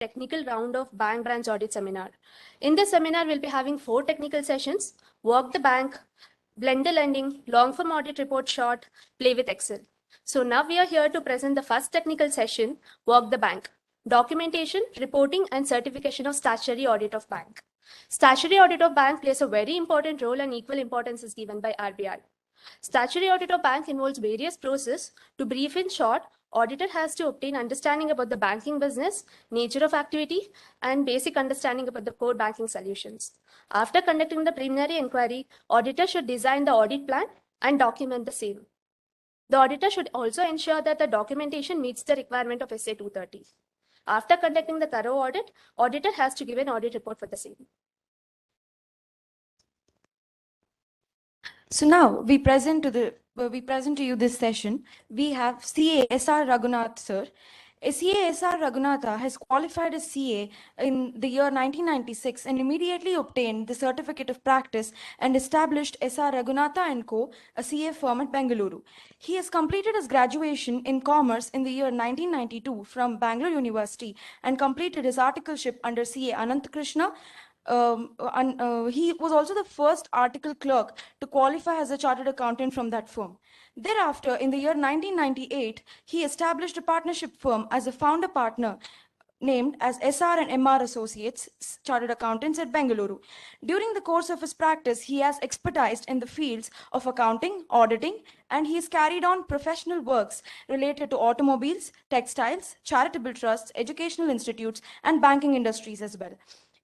technical round of bank branch audit seminar. In this seminar, we'll be having 4 technical sessions: work the bank, blend the lending, long form audit report short, play with Excel. So now we are here to present the first technical session, work the bank, documentation, reporting and certification of statutory audit of bank. Statutory audit of bank plays a very important role and equal importance is given by RBI. Statutory audit of bank involves various processes. To brief in short, auditor has to obtain understanding about the banking business, nature of activity, and basic understanding about the core banking solutions. After conducting the preliminary inquiry, auditor should design the audit plan and document the same. The auditor should also ensure that the documentation meets the requirement of SA 230. After conducting the thorough audit, auditor has to give an audit report for the same. So now we present to you this session. We have CA S R Raghunatha sir. CA S R Raghunatha has qualified as CA in the year 1996 and immediately obtained the certificate of practice and established S R Raghunatha and Co., a CA firm at Bengaluru. He has completed his graduation in commerce in the year 1992 from Bangalore University and completed his articleship under CA Ananthakrishna. He was also the first article clerk to qualify as a chartered accountant from that firm. Thereafter, in the year 1998, he established a partnership firm as a founder partner named as SR and MR Associates, Chartered Accountants at Bengaluru. During the course of his practice, he has expertised in the fields of accounting, auditing, and he has carried on professional works related to automobiles, textiles, charitable trusts, educational institutes, and banking industries as well.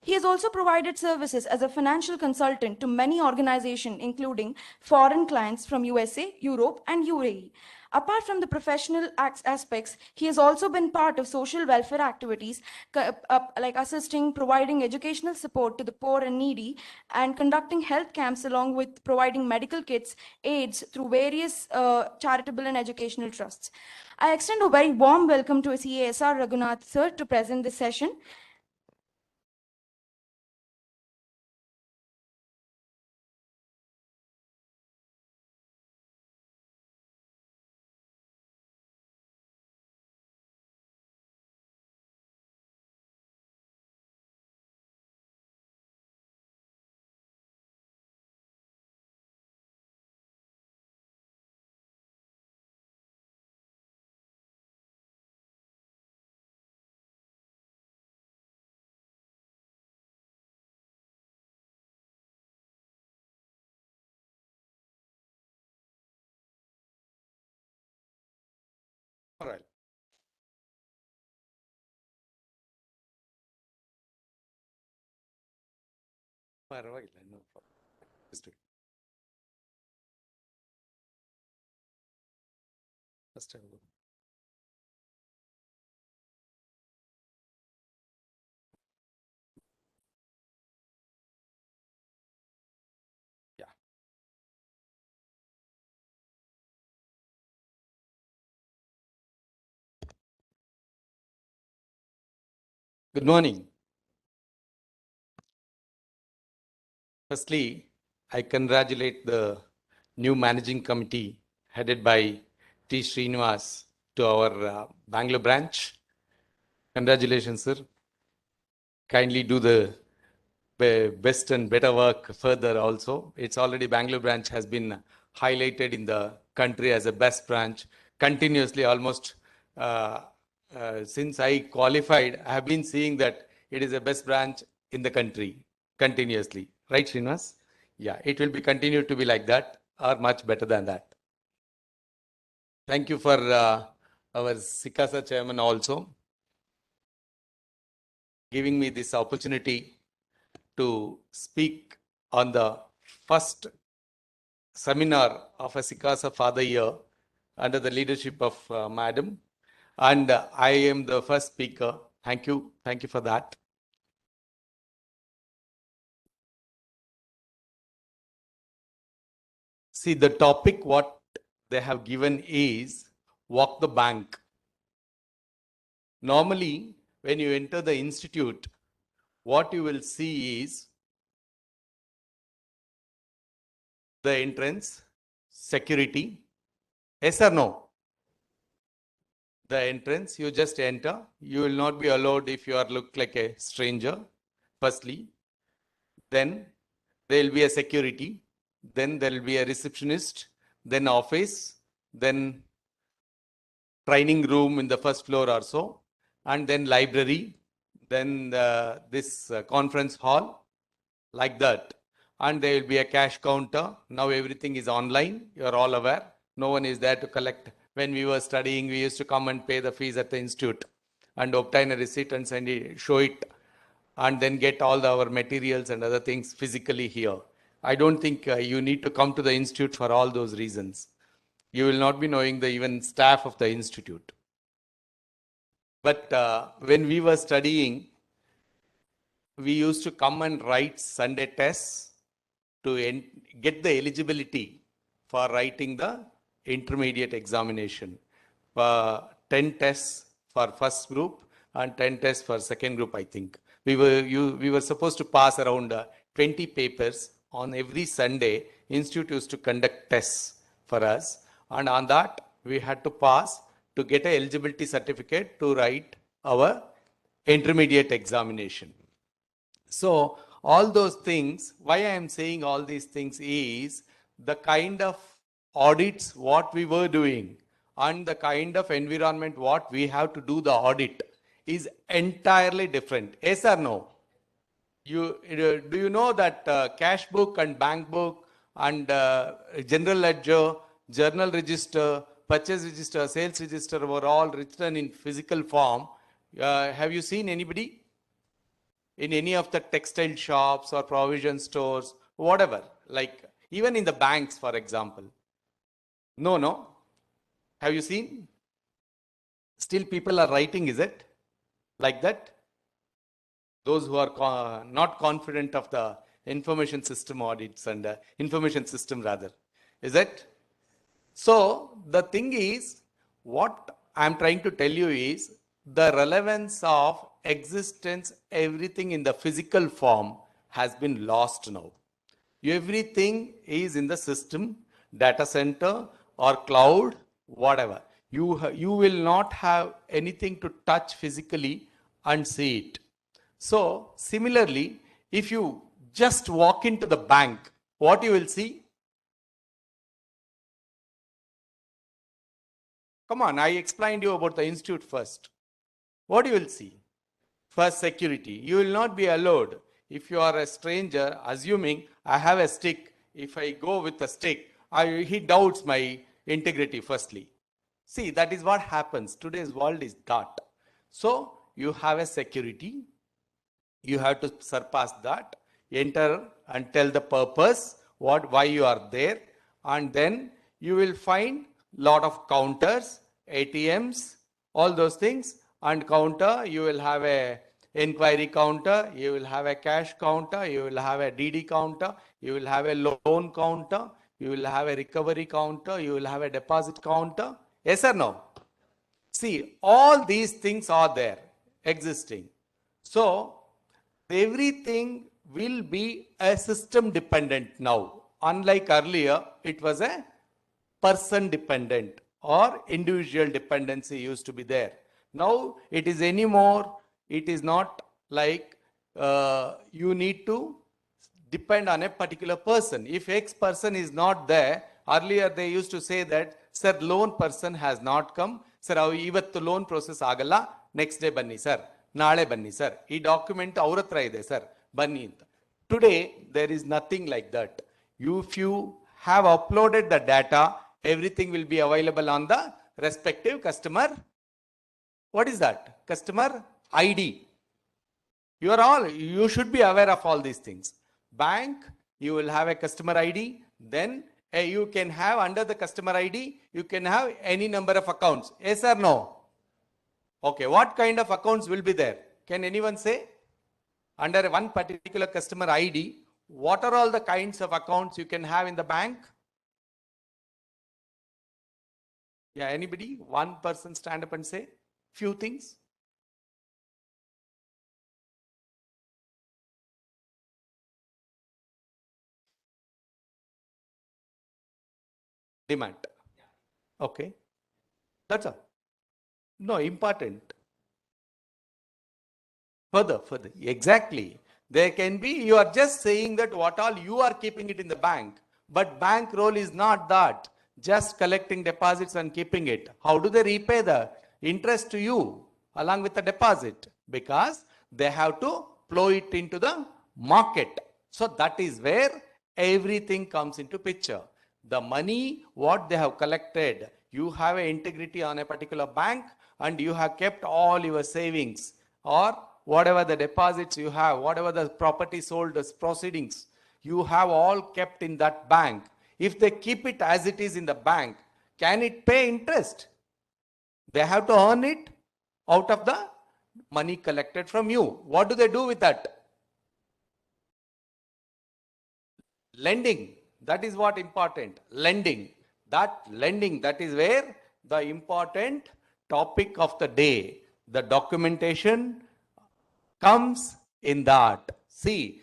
He has also provided services as a financial consultant to many organizations, including foreign clients from USA, Europe, and UAE. Apart from the professional aspects, he has also been part of social welfare activities, like assisting, providing educational support to the poor and needy, and conducting health camps along with providing medical kits, aids through various charitable and educational trusts. I extend a very warm welcome to CA S R Raghunatha sir to present this session. All right. ಪರವಾಗಿಲ್ಲ, no problem. Just wait. First I will- Yeah. Good morning. Firstly, I congratulate the new managing committee headed by T. Srinivas to our Bangalore branch. Congratulations, sir. Kindly do the best and better work further also. It's already Bangalore branch has been highlighted in the country as a best branch continuously almost since I qualified. I have been seeing that it is the best branch in the country continuously. Right, Srinivas? Yeah, it will be continued to be like that or much better than that. Thank you for our CICASA chairman also giving me this opportunity to speak on the first seminar of a CICASA for the year under the leadership of Madam. And I am the first speaker. Thank you. Thank you for that. See, the topic what they have given is walk the bank. Normally, when you enter the institute, what you will see is the entrance, security. Yes or no? the entrance. You just enter. You will not be allowed if you are look like a stranger, firstly. Then there will be a security. Then there will be a receptionist. Then office. Then training room in the first floor or so. And then library. Then this conference hall. Like that. And there will be a cash counter. Now everything is online. You are all aware. No one is there to collect. When we were studying, we used to come and pay the fees at the institute and obtain a receipt and send it, show it, and then get all our materials and other things physically here. I don't think you need to come to the institute for all those reasons. You will not be knowing the even staff of the institute. But when we were studying, we used to come and write Sunday tests to get the eligibility for writing the intermediate examination. 10 tests for first group and 10 tests for second group, I think. We were supposed to pass around 20 papers on every Sunday. Institute used to conduct tests for us, and on that we had to pass to get an eligibility certificate to write our intermediate examination. So all those things, why I am saying all these things is the kind of audits what we were doing and the kind of environment what we have to do the audit is entirely different. Yes or no? Do you know that cash book and bank book and general ledger, journal register, purchase register, sales register were all written in physical form? Have you seen anybody in any of the textile shops or provision stores, whatever, like even in the banks, for example? No. Have you seen? Still people are writing, is it? Like that? Those who are not confident of the information system audits and information system rather. Is it? So the thing is, what I'm trying to tell you is the relevance of existence, everything in the physical form has been lost now. Everything is in the system, data center or cloud, whatever. You will not have anything to touch physically and see it. So similarly, if you just walk into the bank, what you will see? Come on, I explained you about the institute first. What you will see? First, security. You will not be allowed if you are a stranger, assuming I have a stick. If I go with a stick, he doubts my integrity firstly. See, that is what happens. Today's world is that. So you have a security. You have to surpass that, enter and tell the purpose, why you are there, and then you will find lot of counters, ATMs, all those things, and counter, you will have a inquiry counter, you will have a cash counter, you will have a DD counter, you will have a loan counter, you will have a recovery counter, you will have a deposit counter. Yes or no? See, all these things are there, existing. So everything will be a system dependent now. Unlike earlier, it was a person dependent or individual dependency used to be there. Now it is anymore, it is not like you need to depend on a particular person. If X person is not there, earlier they used to say that, sir, loan person has not come. Sir, ivattu loan process agalla, next day banni sir, naale banni sir, ee document avra hatra ide sir, banni anta. Today there is nothing like that. If you have uploaded the data, everything will be available on the respective customer. What is that? Customer ID. You should be aware of all these things. Bank, you will have a customer ID. Then you can have under the customer ID, you can have any number of accounts. Yes or no? Okay, what kind of accounts will be there? Can anyone say? Under one particular customer ID, what are all the kinds of accounts you can have in the bank? Yeah, anybody? One person stand up and say few things. Demand. Okay, that's all. No, important. Further. Exactly. There can be, you are just saying that what all you are keeping it in the bank, but bank role is not that. Just collecting deposits and keeping it. How do they repay the interest to you along with the deposit? Because they have to flow it into the market. So that is where everything comes into picture. The money, what they have collected, you have an integrity on a particular bank and you have kept all your savings or whatever the deposits you have, whatever the property sold as proceedings, you have all kept in that bank. If they keep it as it is in the bank, can it pay interest? They have to earn it out of the money collected from you. What do they do with that? Lending. That is what important. Lending. That is where the important topic of the day. The documentation comes in that. See,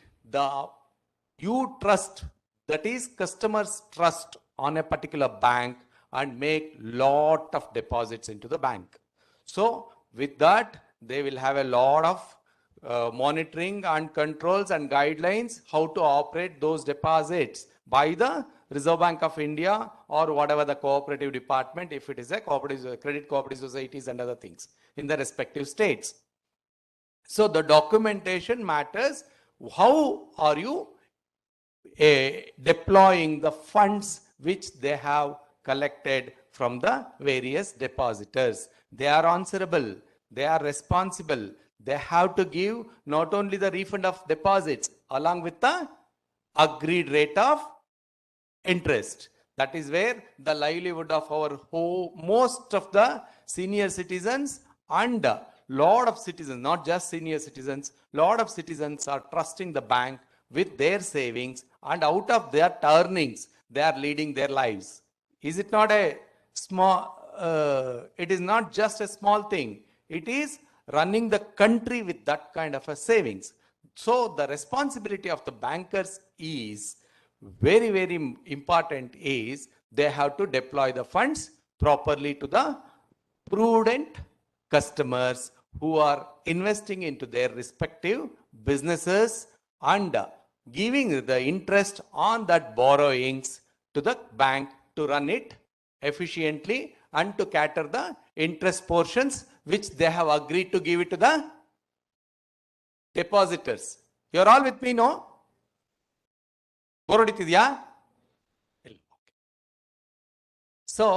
you trust, that is customers trust on a particular bank and make lot of deposits into the bank. So with that, they will have a lot of monitoring and controls and guidelines how to operate those deposits by the Reserve Bank of India or whatever the cooperative department, if it is a cooperative, credit cooperative societies and other things in the respective states. So the documentation matters. How are you deploying the funds which they have collected from the various depositors? They are answerable. They are responsible. They have to give not only the refund of deposits along with the agreed rate of interest. That is where the livelihood of our most of the senior citizens and lot of citizens, not just senior citizens, lot of citizens are trusting the bank with their savings, and out of their earnings they are leading their lives. Is it not a small, it is not just a small thing. It is running the country with that kind of a savings. So the responsibility of the bankers is very important, is they have to deploy the funds properly to the prudent customers who are investing into their respective businesses and giving the interest on that borrowings to the bank to run it efficiently and to cater the interest portions which they have agreed to give it to the depositors. You are all with me, no? ಹೊರಡಿತಿದ್ಯಾ? So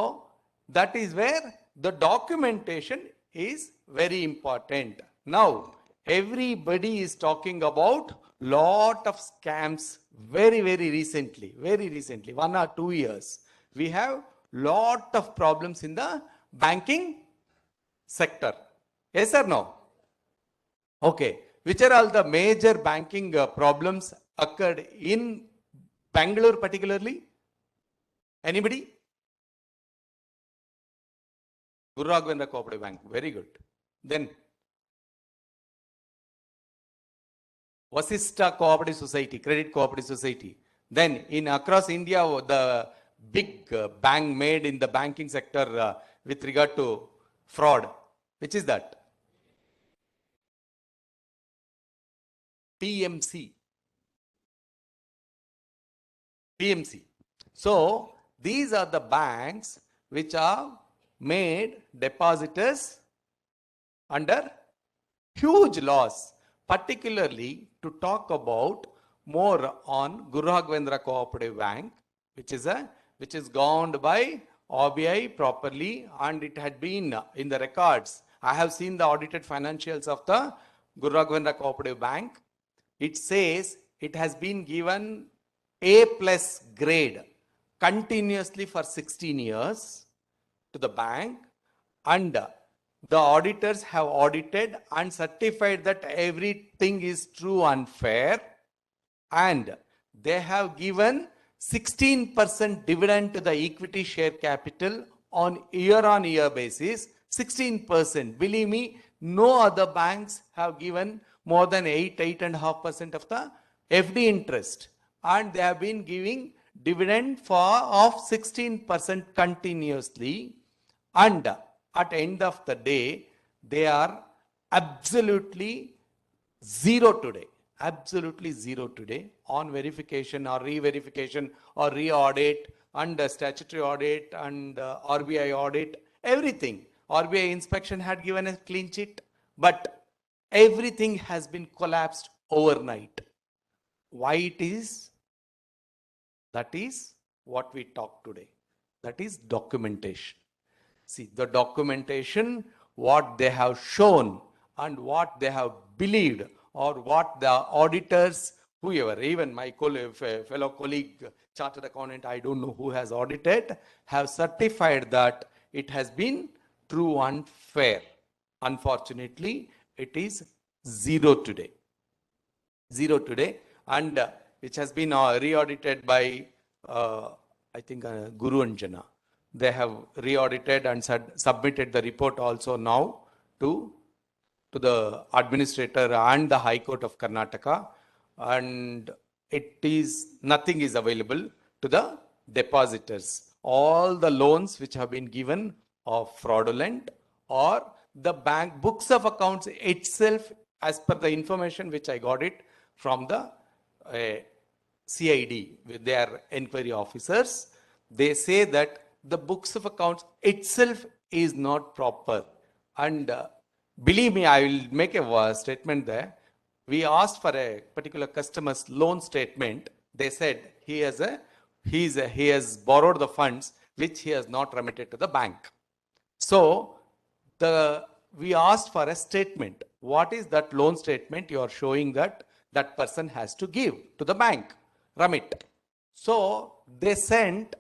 that is where the documentation is very important. Now everybody is talking about lot of scams very recently, 1 or 2 years. We have lot of problems in the banking sector. Yes or no? Okay. Which are all the major banking problems occurred in Bangalore particularly? Anybody? Guru Raghavendra Cooperative Bank. Very good. Then Vasista Cooperative Society, Credit Cooperative Society. Then in across India, the big bang made in the banking sector with regard to fraud. Which is that? PMC. So these are the banks which are made depositors under huge loss. Particularly to talk about more on Guru Raghavendra Cooperative Bank, which is governed by RBI properly, and it had been in the records. I have seen the audited financials of the Guru Raghavendra Cooperative Bank. It says it has been given A+ grade continuously for 16 years to the bank, and the auditors have audited and certified that everything is true and fair, and they have given 16% dividend to the equity share capital on year basis. 16%. Believe me, no other banks have given more than 8.5% of the FD interest, and they have been giving dividend of 16% continuously. And at the end of the day, they are absolutely zero today. Absolutely zero today on verification or re-verification or re-audit and statutory audit and RBI audit, everything. RBI inspection had given a clean sheet, but everything has been collapsed overnight. Why it is? That is what we talk today. That is documentation. See, the documentation, what they have shown and what they have believed, or what the auditors, whoever, even my fellow colleague, chartered accountant, I don't know who has audited, have certified that it has been true and fair. Unfortunately, it is zero today. Zero today, and which has been re-audited by, I think, Guru and Jana. They have re-audited and submitted the report also now to the administrator and the High Court of Karnataka, and it is nothing is available to the depositors. All the loans which have been given are fraudulent, or the bank books of accounts itself, as per the information which I got it from the CID with their inquiry officers, they say that the books of accounts itself is not proper. And believe me, I will make a statement there. We asked for a particular customer's loan statement. They said he has borrowed the funds which he has not remitted to the bank. So we asked for a statement. What is that loan statement you are showing that that person has to give to the bank? Remit. So they sent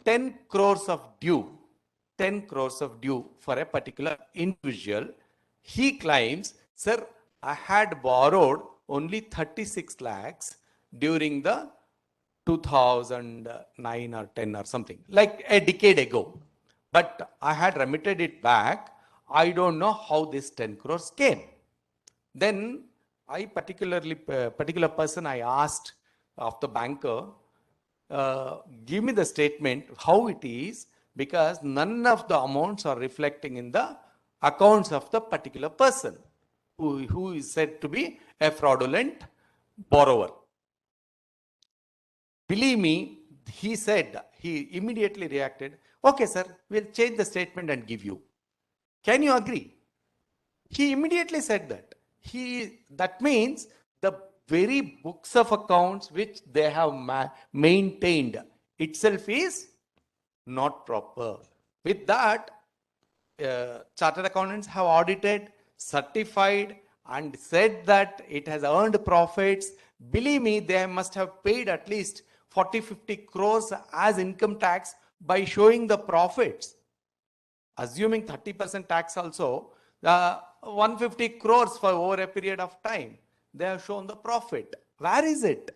10 crores of due. 10 crores of due for a particular individual. He claims, sir, I had borrowed only 36 lakhs during the 2009 or 10 or something, like a decade ago. But I had remitted it back. I don't know how this 10 crores came. Then particular person I asked of the banker, give me the statement how it is, because none of the amounts are reflecting in the accounts of the particular person who is said to be a fraudulent borrower. Believe me, he immediately reacted, okay, sir, we'll change the statement and give you. Can you agree? He immediately said that. That means the very books of accounts which they have maintained itself is not proper. With that, chartered accountants have audited, certified, and said that it has earned profits. Believe me, they must have paid at least 40-50 crores as income tax by showing the profits. Assuming 30% tax also, 150 crores for over a period of time, they have shown the profit. Where is it?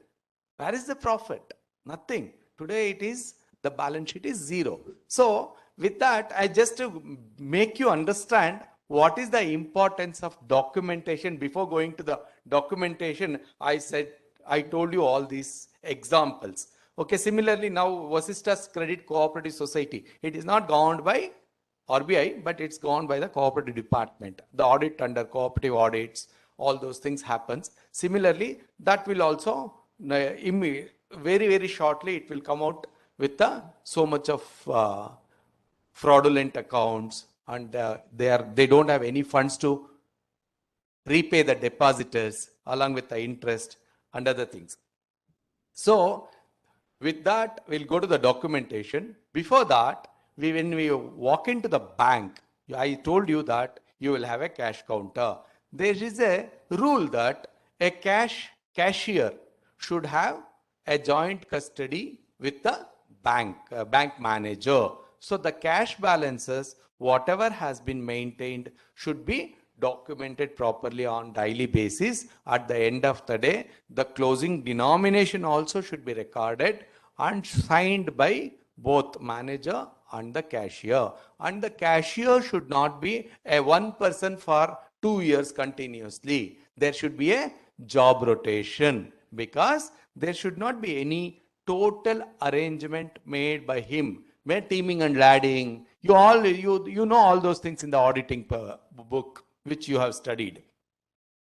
Where is the profit? Nothing. Today it is, the balance sheet is zero. So with that, I just to make you understand what is the importance of documentation. Before going to the documentation, I told you all these examples. Okay, similarly now Vasishta's Credit Cooperative Society, it is not governed by RBI, but it's gone by the cooperative department. The audit under cooperative audits, all those things happens. Similarly, that will also very, very shortly, it will come out with so much of fraudulent accounts, and they don't have any funds to repay the depositors along with the interest and other things. So with that, we'll go to the documentation. Before that, when we walk into the bank, I told you that you will have a cash counter. There is a rule that a cashier should have a joint custody with the bank manager. So the cash balances, whatever has been maintained, should be documented properly on daily basis. At the end of the day, the closing denomination also should be recorded and signed by both manager and the cashier. And the cashier should not be a one person for 2 years continuously. There should be a job rotation, because there should not be any total arrangement made by him, where teaming and ladding, You know all those things in the auditing book which you have studied.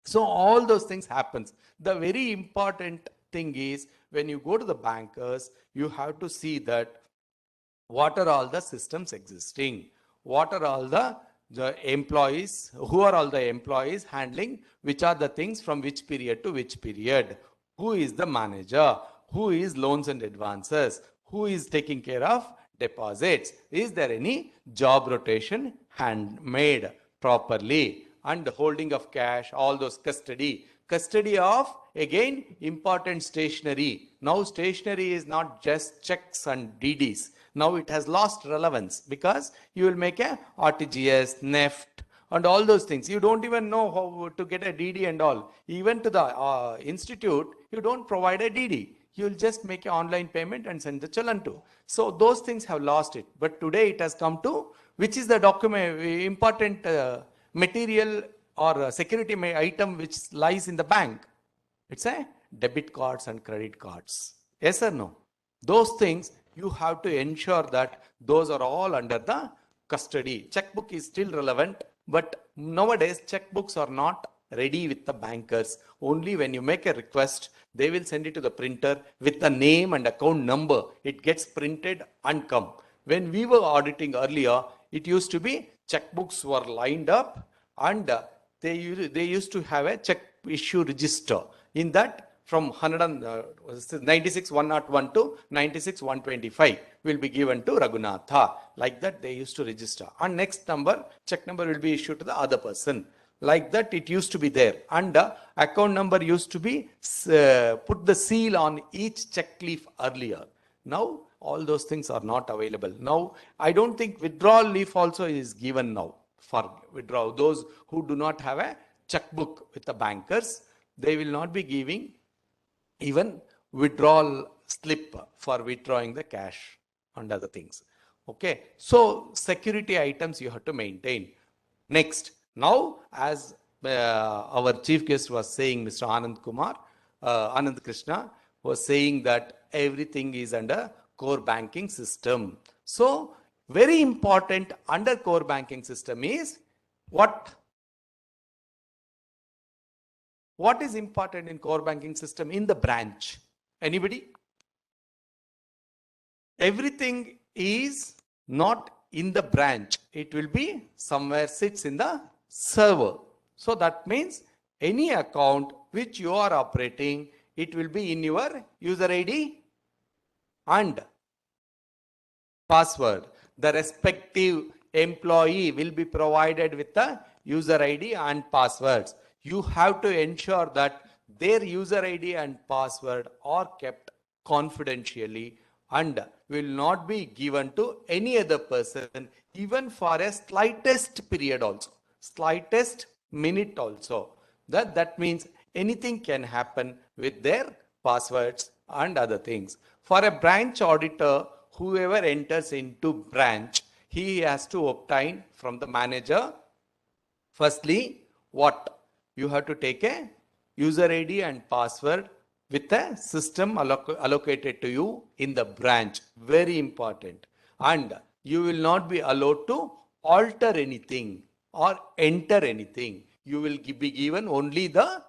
So all those things happens. The very important thing is when you go to the bankers, you have to see that what are all the systems existing, what are all the employees, who are all the employees handling, which are the things from which period to which period, who is the manager, who is loans and advances, who is taking care of deposits, is there any job rotation handmade properly, and holding of cash, all those custody of, again, important stationery. Now stationery is not just checks and DDs. Now it has lost relevance because you will make a RTGS, NEFT, and all those things. You don't even know how to get a DD and all. Even to the institute, you don't provide a DD. You will just make an online payment and send the challan to. So those things have lost it. But today it has come to, which is the document, important material or security item which lies in the bank. It's a debit cards and credit cards. Yes or no? Those things you have to ensure that those are all under the custody. Checkbook is still relevant, but nowadays checkbooks are not ready with the bankers. Only when you make a request, they will send it to the printer with the name and account number. It gets printed and come. When we were auditing earlier, it used to be checkbooks were lined up and they used to have a check issue register. In that, from 96 101 to 96 125 will be given to Raghunatha. Like that, they used to register. And next number, check number will be issued to the other person. Like that, it used to be there. And account number used to be put the seal on each check leaf earlier. Now, all those things are not available. Now, I don't think withdrawal leaf also is given now for withdrawal. Those who do not have a checkbook with the bankers, they will not be giving even withdrawal slip for withdrawing the cash and other things. Okay. So security items you have to maintain. Next, now as our chief guest was saying, Mr. Anand Krishna was saying that everything is under core banking system. So very important under core banking system is what is important in core banking system in the branch? Anybody? Everything is not in the branch. It will be somewhere sits in the server. So that means any account which you are operating, it will be in your user ID and password. The respective employee will be provided with the user ID and passwords. You have to ensure that their user ID and password are kept confidentially and will not be given to any other person, even for a slightest period also, slightest minute also. That means anything can happen with their passwords and other things. For a branch auditor, whoever enters into branch, he has to obtain from the manager, firstly, what? You have to take a user ID and password with a system allocated to you in the branch. Very important. And you will not be allowed to alter anything or enter anything. You will be given only the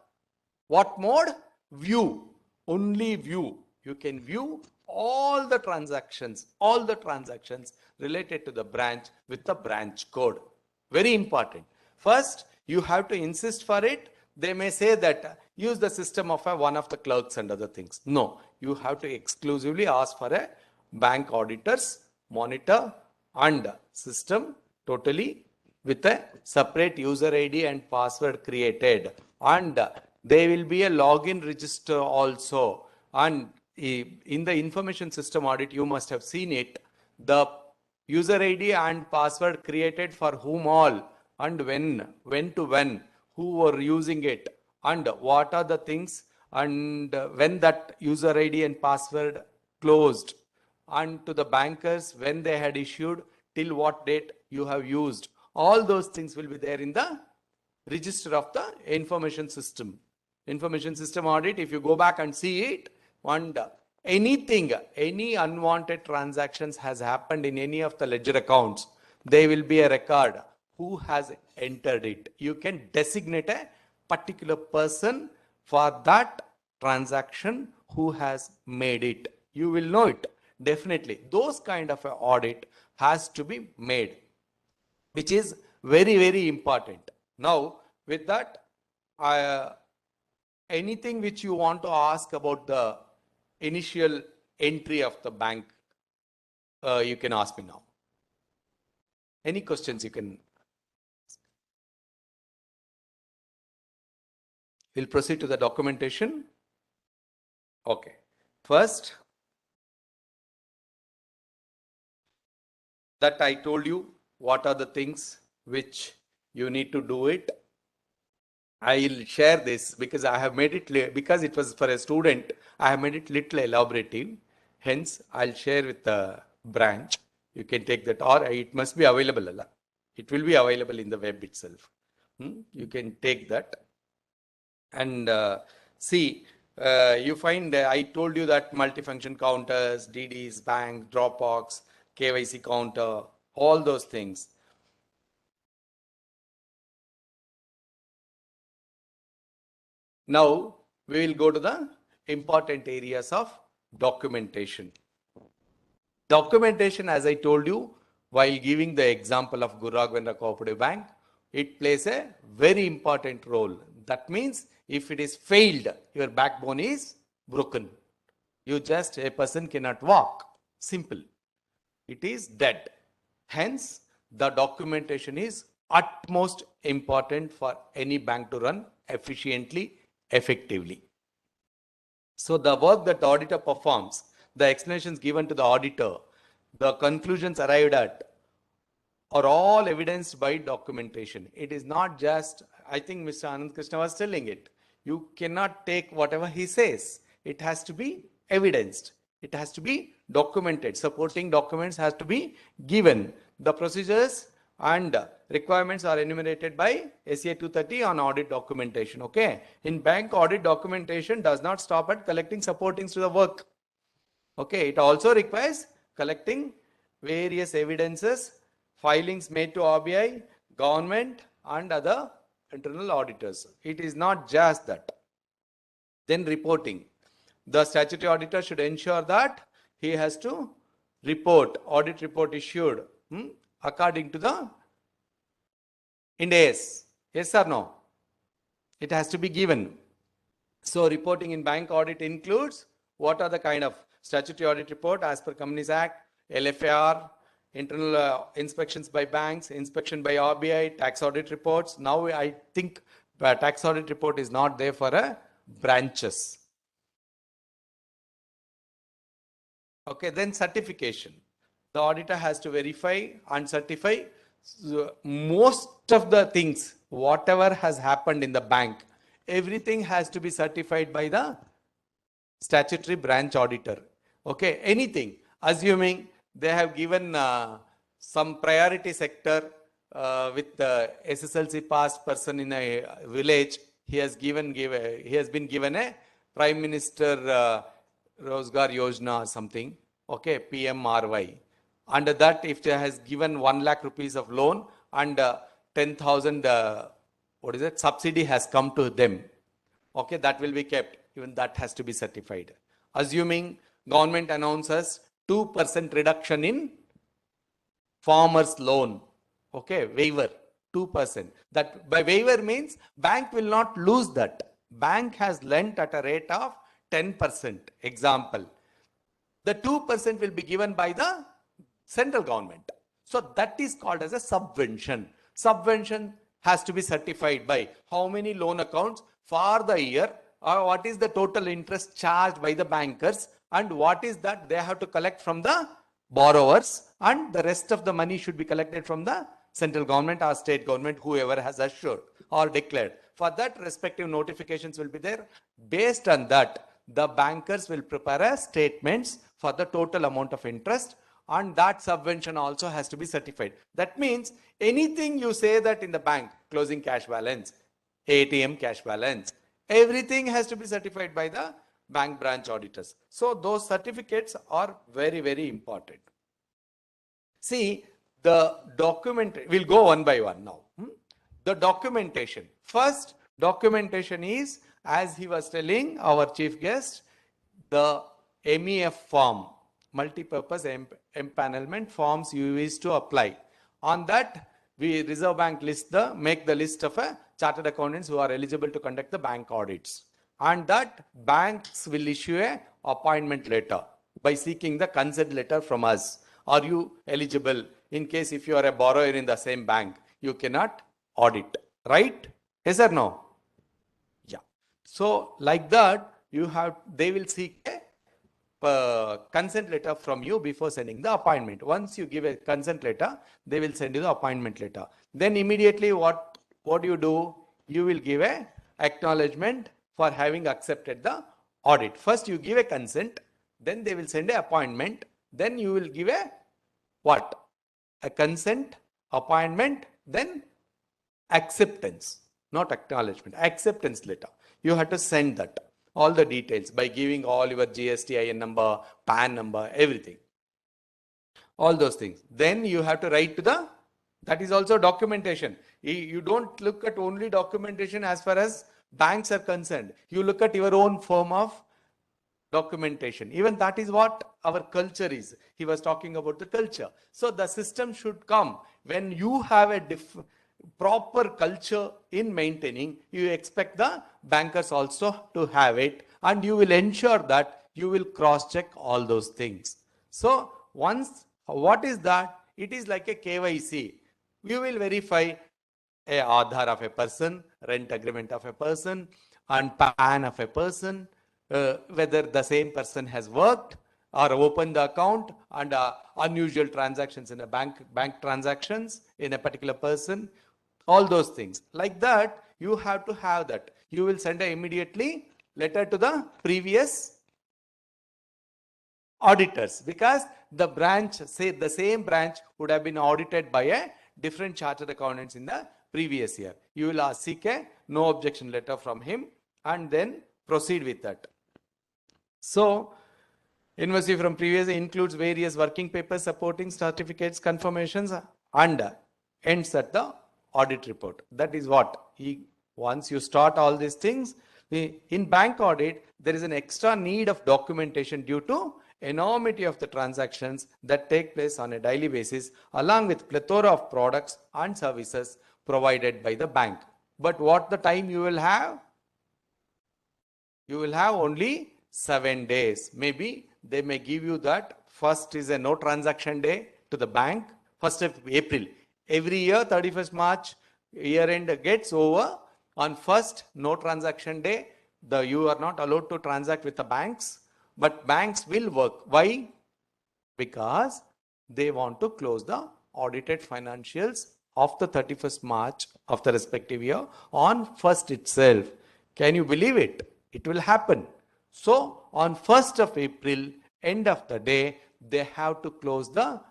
what mode? View. Only view. You can view all the transactions related to the branch with the branch code. Very important. First, you have to insist for it. They may say that use the system of one of the clerks and other things. No, you have to exclusively ask for a bank auditor's monitor and system totally with a separate user ID and password created. And there will be a login register also. And in the information system audit, you must have seen it. The user ID and password created for whom all and when to when, who were using it and what are the things and when that user ID and password closed, and to the bankers when they had issued till what date you have used. All those things will be there in the register of the information system. Information system audit, if you go back and see it, and anything, any unwanted transactions has happened in any of the ledger accounts, there will be a record who has entered it. You can designate a particular person for that transaction who has made it. You will know it. Definitely. Those kind of an audit has to be made, which is very, very important. Now, with that, anything which you want to ask about the initial entry of the bank, you can ask me now. Any questions you can. We'll proceed to the documentation. Okay. First, that I told you what are the things which you need to do it. I'll share this because I have made it, because it was for a student, I have made it little elaborative. Hence, I'll share with the branch. You can take that, or it must be available. It will be available in the web itself. You can take that. And see, you find, I told you that multifunction counters, DDs, bank, Dropbox, KYC counter, all those things. Now, we will go to the important areas of documentation. Documentation, as I told you, while giving the example of Guru Raghavendra Cooperative Bank, it plays a very important role. That means if it is failed, your backbone is broken. A person cannot walk. Simple. It is dead. Hence, the documentation is utmost important for any bank to run efficiently, effectively. So the work that the auditor performs, the explanations given to the auditor, the conclusions arrived at, are all evidenced by documentation. It is not just, I think Mr. Anand Krishna was telling it, you cannot take whatever he says. It has to be evidenced. It has to be documented. Supporting documents has to be given. The procedures and requirements are enumerated by SCA 230 on audit documentation. Okay. In bank, audit documentation does not stop at collecting supportings to the work. Okay. It also requires collecting various evidences, filings made to RBI, government and other internal auditors. It is not just that. Then reporting. The statutory auditor should ensure that he has to report, audit report issued according to the Ind AS. Yes or no? It has to be given. So reporting in bank audit includes what are the kind of statutory audit report as per Companies Act, LFAR, internal inspections by banks, inspection by RBI, tax audit reports. Now I think tax audit report is not there for branches. Okay, then certification. The auditor has to verify and certify most of the things, whatever has happened in the bank, everything has to be certified by the statutory branch auditor. Okay, anything, assuming they have given some priority sector with the SSLC passed person in a village, he has been given a Prime Minister Rozgar Yojana or something, okay, PMRY. Under that, if they has given 1 lakh rupees of loan and 10,000 subsidy has come to them, okay, that will be kept. Even that has to be certified. Assuming government announces 2% reduction in farmers loan, okay, waiver 2%. That by waiver means bank will not lose that. Bank has lent at a rate of 10%. Example, the 2% will be given by the central government. So that is called as a subvention. Subvention has to be certified by how many loan accounts for the year, or what is the total interest charged by the bankers, and what is that they have to collect from the borrowers, and the rest of the money should be collected from the central government or state government, whoever has assured or declared. For that, respective notifications will be there. Based on that, the bankers will prepare statements for the total amount of interest, and that subvention also has to be certified. That means anything you say that in the bank, closing cash balance, ATM cash balance, everything has to be certified by the bank branch auditors. So those certificates are very, very important. See, the document, we'll go one by one now. The documentation. First, documentation is, as he was telling our chief guest, the MEF form, multi-purpose empanelment forms you used to apply. On that, we Reserve Bank make the list of chartered accountants who are eligible to conduct the bank audits. And that banks will issue a appointment letter by seeking the consent letter from us. Are you eligible? In case if you are a borrower in the same bank, you cannot audit, right? Yes or no? Yeah. So like that, they will seek a consent letter from you before sending the appointment. Once you give a consent letter, they will send you the appointment letter. Then immediately what you do? You will give a acknowledgement for having accepted the audit. First you give a consent, then they will send an appointment, then you will give a what? A consent, appointment, then acceptance, not acknowledgement, acceptance letter. You have to send that, all the details by giving all your GSTIN number, PAN number, everything. All those things. Then you have to write to that is also documentation. You don't look at only documentation as far as banks are concerned. You look at your own form of documentation. Even that is what our culture is. He was talking about the culture. So the system should come when you have a proper culture in maintaining. You expect the bankers also to have it, and you will ensure that you will cross check all those things. So once, what is that? It is like a KYC. You will verify a Aadhaar of a person, rent agreement of a person, and PAN of a person, whether the same person has worked or opened the account, and unusual transactions in a bank transactions in a particular person, all those things. Like that, you have to have that. You will send immediately letter to the previous auditors, because the branch, say the same branch would have been audited by a different chartered accountants in the previous year. You will seek a no objection letter from him and then proceed with that. So invoice from previous includes various working papers supporting certificates, confirmations, and ends at the audit report. That is what once you start all these things, in bank audit, there is an extra need of documentation due to enormity of the transactions that take place on a daily basis, along with plethora of products and services provided by the bank. But what the time you will have? You will have only 7 days. Maybe they may give you that first is a no transaction day to the bank, 1st of April. Every year, 31st March, year end gets over. On 1st, no transaction day, you are not allowed to transact with the banks, but banks will work. Why? Because they want to close the audited financials of the 31st March of the respective year on 1st itself. Can you believe it? It will happen. So on 1st of April, end of the day, they have to close the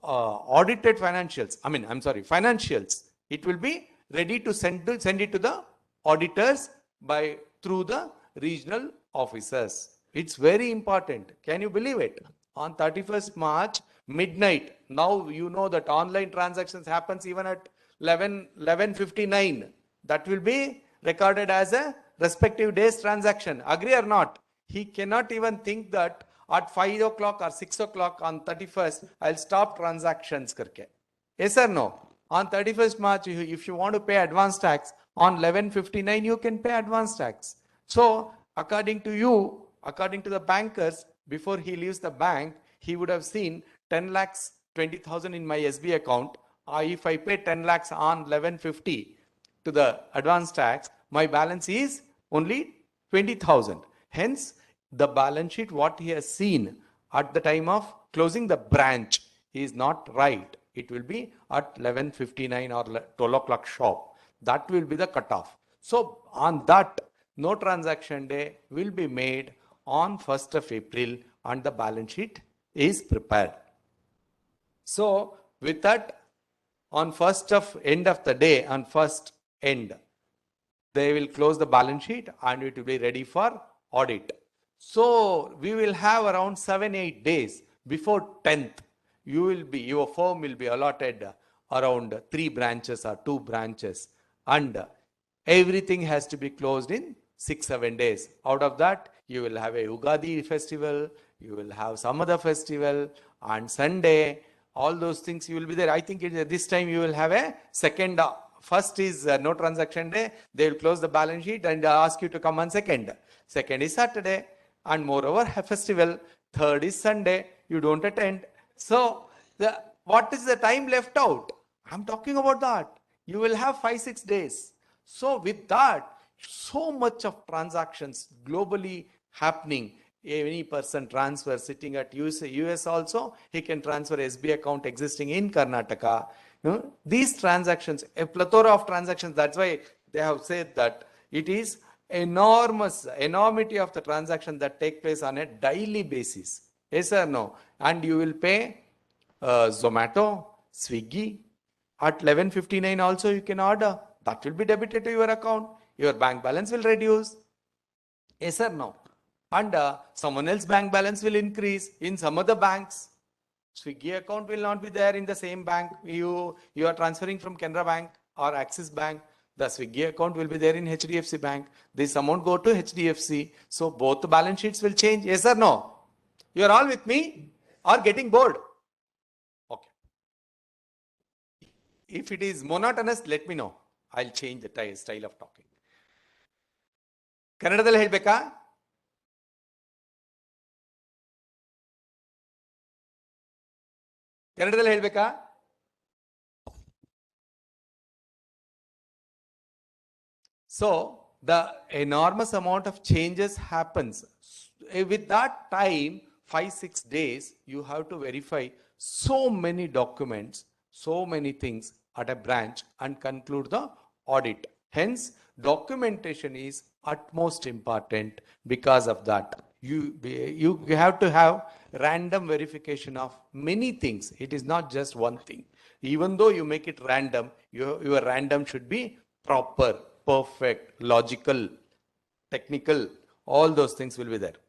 audited financials. Financials. It will be ready to send it to the auditors through the regional officers. It's very important. Can you believe it? On 31st March, midnight. Now you know that online transactions happens even at 11:59. That will be recorded as a respective day's transaction. Agree or not? He cannot even think that at 5 o'clock or 6 o'clock on 31st, I'll stop transactions. Karke. Yes or no? On 31st March, if you want to pay advance tax, on 11:59, you can pay advance tax. So, according to the bankers, before he leaves the bank, he would have seen 10 lakhs 20,000 in my SB account. If I pay 10 lakhs on 11:50 to the advance tax, my balance is only 20,000. Hence, the balance sheet, what he has seen at the time of closing the branch is not right. It will be at 11:59 or 12 o'clock shop. That will be the cutoff. So on that, no transaction day will be made on 1st of April and the balance sheet is prepared. So with that, on 1st of end of the day, on 1st end, they will close the balance sheet and it will be ready for audit. So we will have around 7-8 days before 10th. your firm will be allotted around 3 branches or 2 branches, and everything has to be closed in 6-7 days. Out of that, you will have a Ugadi festival, you will have some other festival, and Sunday, all those things you will be there. I think this time you will have a second. First is no transaction day. They will close the balance sheet and ask you to come on second. Second is Saturday, and moreover a festival. Third is Sunday. You don't attend. So what is the time left out? I'm talking about that. You will have 5-6 days. So with that, so much of transactions globally happening. Any person transfer sitting at US also, he can transfer SB account existing in Karnataka. These transactions, a plethora of transactions. That's why they have said that it is enormity of the transaction that take place on a daily basis. Yes or no? And you will pay Zomato, Swiggy. At 11:59 also you can order. That will be debited to your account. Your bank balance will reduce. Yes or no? And someone else's bank balance will increase in some other banks. Swiggy account will not be there in the same bank. You are transferring from Canara Bank or Axis Bank. The Swiggy account will be there in HDFC Bank. This amount go to HDFC. So both the balance sheets will change. Yes or no? You are all with me or getting bored? Okay. If it is monotonous, let me know. I'll change the style of talking. ಕನ್ನಡದಲ್ಲಿ ಹೇಳ್ಬೇಕಾ? ಕನ್ನಡದಲ್ಲಿ ಹೇಳ್ಬೇಕಾ? So the enormous amount of changes happens. With that time, 5-6 days, you have to verify so many documents, so many things at a branch and conclude the audit. Hence, documentation is utmost important. Because of that, you have to have random verification of many things. It is not just one thing. Even though you make it random, your random should be proper, perfect, logical, technical. All those things will be there.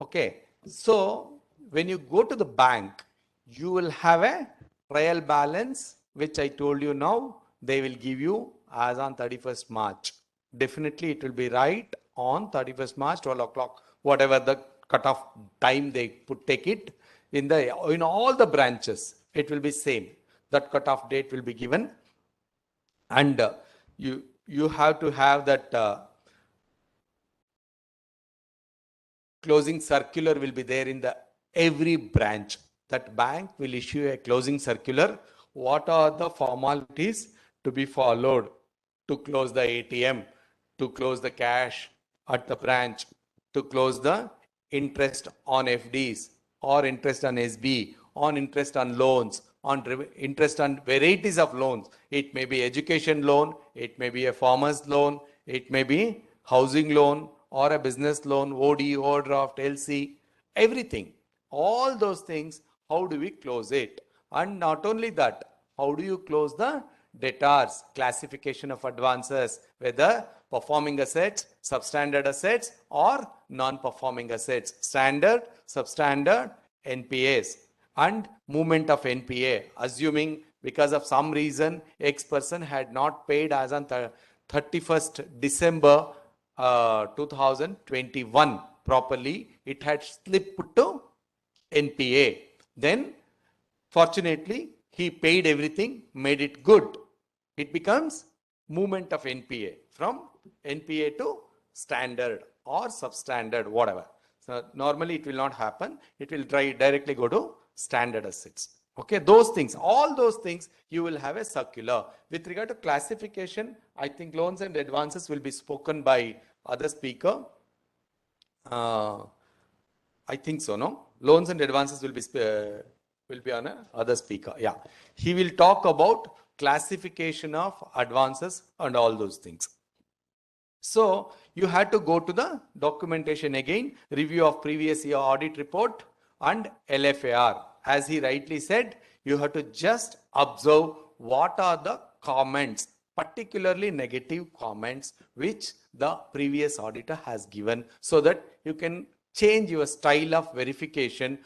Okay, so when you go to the bank, you will have a trial balance, which I told you now. They will give you as on 31st March. Definitely it will be right on 31st March, 12 o'clock, whatever the cutoff time they take it. In all the branches, it will be same. That cutoff date will be given. And you have to have that closing circular will be there in every branch. That bank will issue a closing circular. What are the formalities to be followed to close the ATM, to close the cash at the branch, to close the interest on FDs or interest on SB, on interest on loans, on interest on varieties of loans. It may be education loan, it may be a farmer's loan, it may be housing loan or a business loan, OD, overdraft, LC, everything. All those things, how do we close it? And not only that, how do you close the debtors, classification of advances, whether performing assets, substandard assets or non-performing assets, standard, substandard, NPAs, and movement of NPA, assuming because of some reason X person had not paid as on 31st December 2021 properly, it had slipped to NPA. Then fortunately he paid everything, made it good. It becomes movement of NPA from NPA to standard or substandard, whatever. So normally it will not happen. It will directly go to standard assets. Okay, those things, all those things, you will have a circular. With regard to classification, I think loans and advances will be spoken by other speaker. I think so, no? Loans and advances will be on other speaker. Yeah, he will talk about classification of advances and all those things. So you had to go to the documentation again, review of previous year audit report and LFAR. As he rightly said, you have to just observe what are the comments, particularly negative comments, which the previous auditor has given, so that you can change your style of verification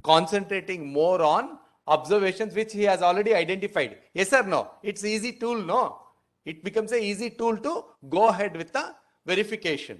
concentrating more on observations which he has already identified. Yes or no? It's easy tool, no? It becomes an easy tool to go ahead with the verification.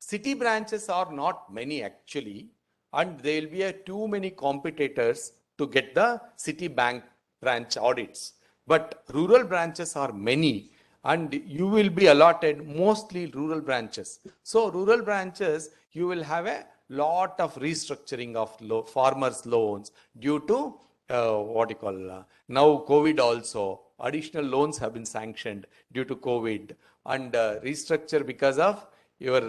City branches are not many actually, and there will be too many competitors to get the city bank branch audits. But rural branches are many, and you will be allotted mostly rural branches. So rural branches, you will have a lot of restructuring of farmers' loans due to now COVID also. Additional loans have been sanctioned due to COVID, and restructure because of your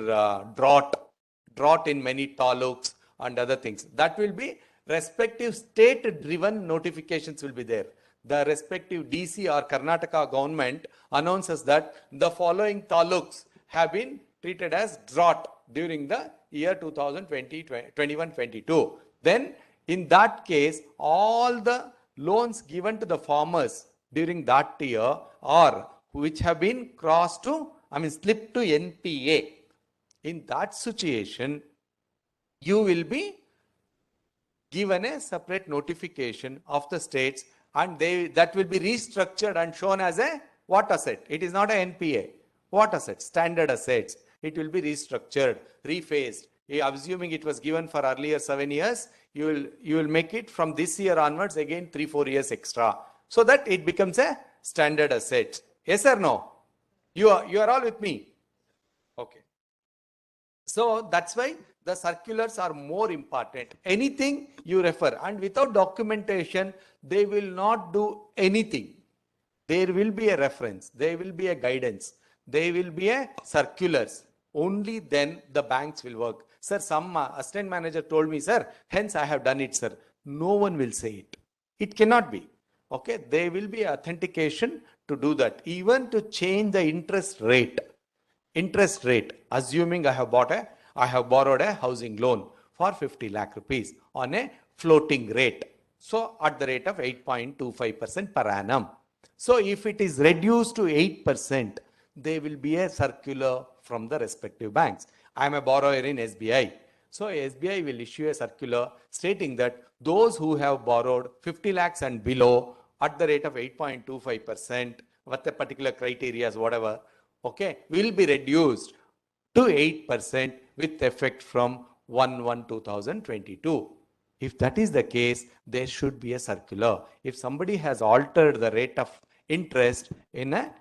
drought in many taluks and other things. That will be respective state driven notifications will be there. The respective DC or Karnataka government announces that the following taluks have been treated as drought during the year 2020-21-22. Then in that case, all the loans given to the farmers during that year or which have been slipped to NPA. In that situation, you will be given a separate notification of the states, and that will be restructured and shown as a what asset? It is not a NPA. What asset? Standard assets. It will be restructured, rephased. Assuming it was given for earlier 7 years, you will make it from this year onwards again 3-4 years extra, so that it becomes a standard asset. Yes or no? You are all with me? Okay. So that's why the circulars are more important. Anything you refer, and without documentation, they will not do anything. There will be a reference, there will be a guidance, there will be a circulars. Only then the banks will work. Sir, some assistant manager told me, sir, hence I have done it, sir. No one will say it. It cannot be. Okay, there will be authentication to do that. Even to change the interest rate, assuming I have borrowed a housing loan for 50 lakh rupees on a floating rate. So at the rate of 8.25% per annum. So if it is reduced to 8%, there will be a circular from the respective banks. I am a borrower in SBI. So SBI will issue a circular stating that those who have borrowed 50 lakhs and below at the rate of 8.25%, with the particular criteria, whatever, okay, will be reduced to 8% with effect from 1/1/2022. If that is the case, there should be a circular. If somebody has altered the rate of interest in a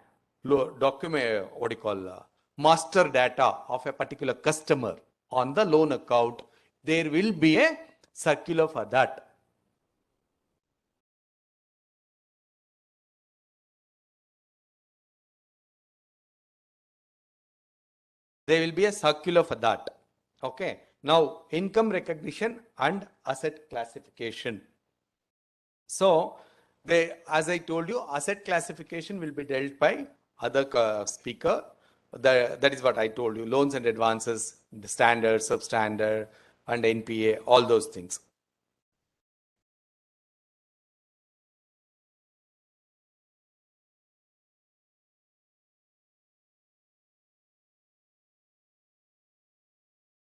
document, master data of a particular customer on the loan account, there will be a circular for that. There will be a circular for that. Okay. Now, income recognition and asset classification. So, as I told you, asset classification will be dealt by other speaker. That is what I told you. Loans and advances, the standard, substandard, and NPA, all those things.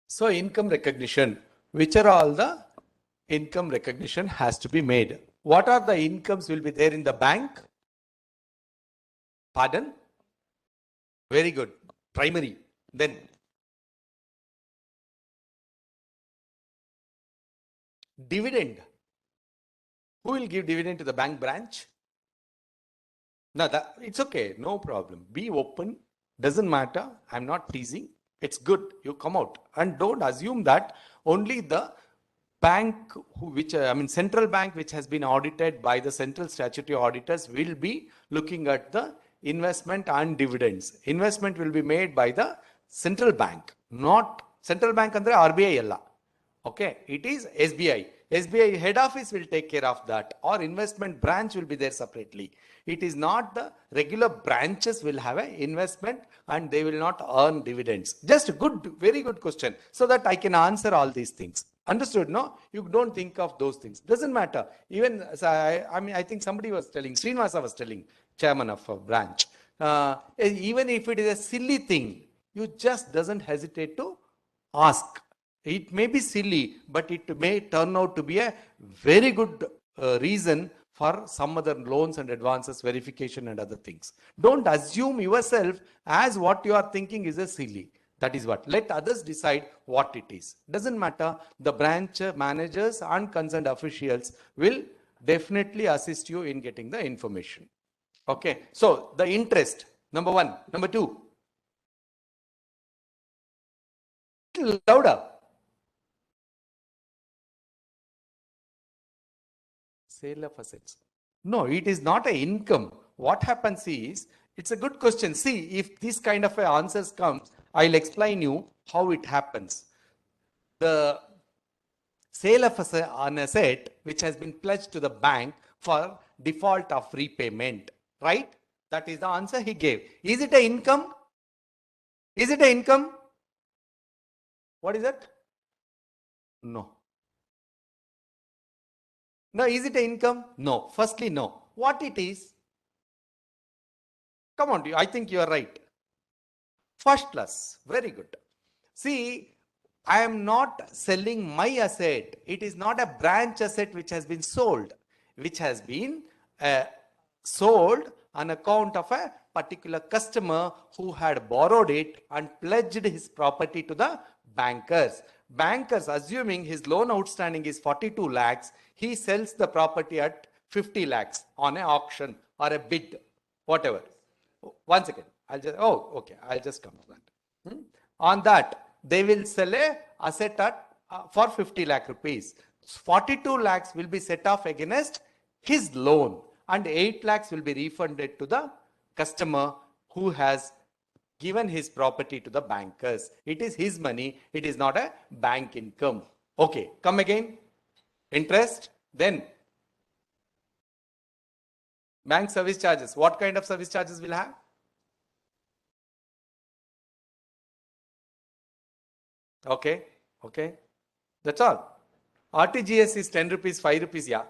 So income recognition, which are all the income recognition has to be made. What are the incomes will be there in the bank? Pardon? Very good. Primary. Then dividend. Who will give dividend to the bank branch? No, it's okay. No problem. Be open. Doesn't matter. I'm not teasing. It's good. You come out and don't assume that only the bank central bank which has been audited by the central statutory auditors will be looking at the investment and dividends. Investment will be made by the central bank, not central bank andre RBI alla. Okay, it is SBI. SBI head office will take care of that, or investment branch will be there separately. It is not the regular branches will have an investment and they will not earn dividends. Just a very good question, so that I can answer all these things. Understood? No, you don't think of those things. Doesn't matter. Even I think somebody was telling, Srinivasa was telling, chairman of a branch. Even if it is a silly thing, you just doesn't hesitate to ask. It may be silly, but it may turn out to be a very good reason for some other loans and advances verification and other things. Don't assume yourself as what you are thinking is a silly. That is what. Let others decide what it is. Doesn't matter. The branch managers and concerned officials will definitely assist you in getting the information. Okay. So the interest, number one. Number two. Louder. Sale of assets. No, it is not an income. What happens is, it's a good question. See, if this kind of answers comes, I'll explain you how it happens. The sale of an asset which has been pledged to the bank for default of repayment, right? That is the answer he gave. Is it an income? Is it an income? What is it? No. No, is it an income? No. Firstly, no. What it is? Come on, I think you are right. First class. Very good. See, I am not selling my asset. It is not a branch asset which has been sold, which has been sold on account of a particular customer who had borrowed it and pledged his property to the bankers. Bankers, assuming his loan outstanding is 42 lakhs, he sells the property at 50 lakhs on an auction or a bid, whatever. One second. I'll just come to that. On that, they will sell a asset at for 50 lakh rupees. 42 lakhs will be set off against his loan and 8 lakhs will be refunded to the customer who has given his property to the bankers. It is his money. It is not a bank income. Okay, come again. Interest. Then bank service charges. What kind of service charges will have? Okay, okay. That's all. RTGS is 10 rupees, 5 rupees, yeah.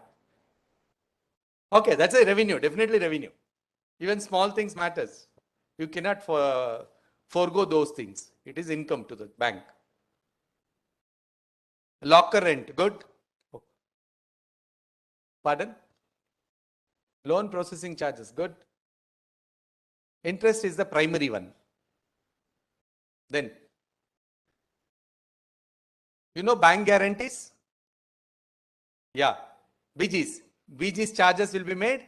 Okay, that's a revenue, definitely revenue. Even small things matters. You cannot forego those things. It is income to the bank. Locker rent, good. Pardon? Loan processing charges, good. Interest is the primary one. Then, you know bank guarantees? Yeah. BGs. BGs charges will be made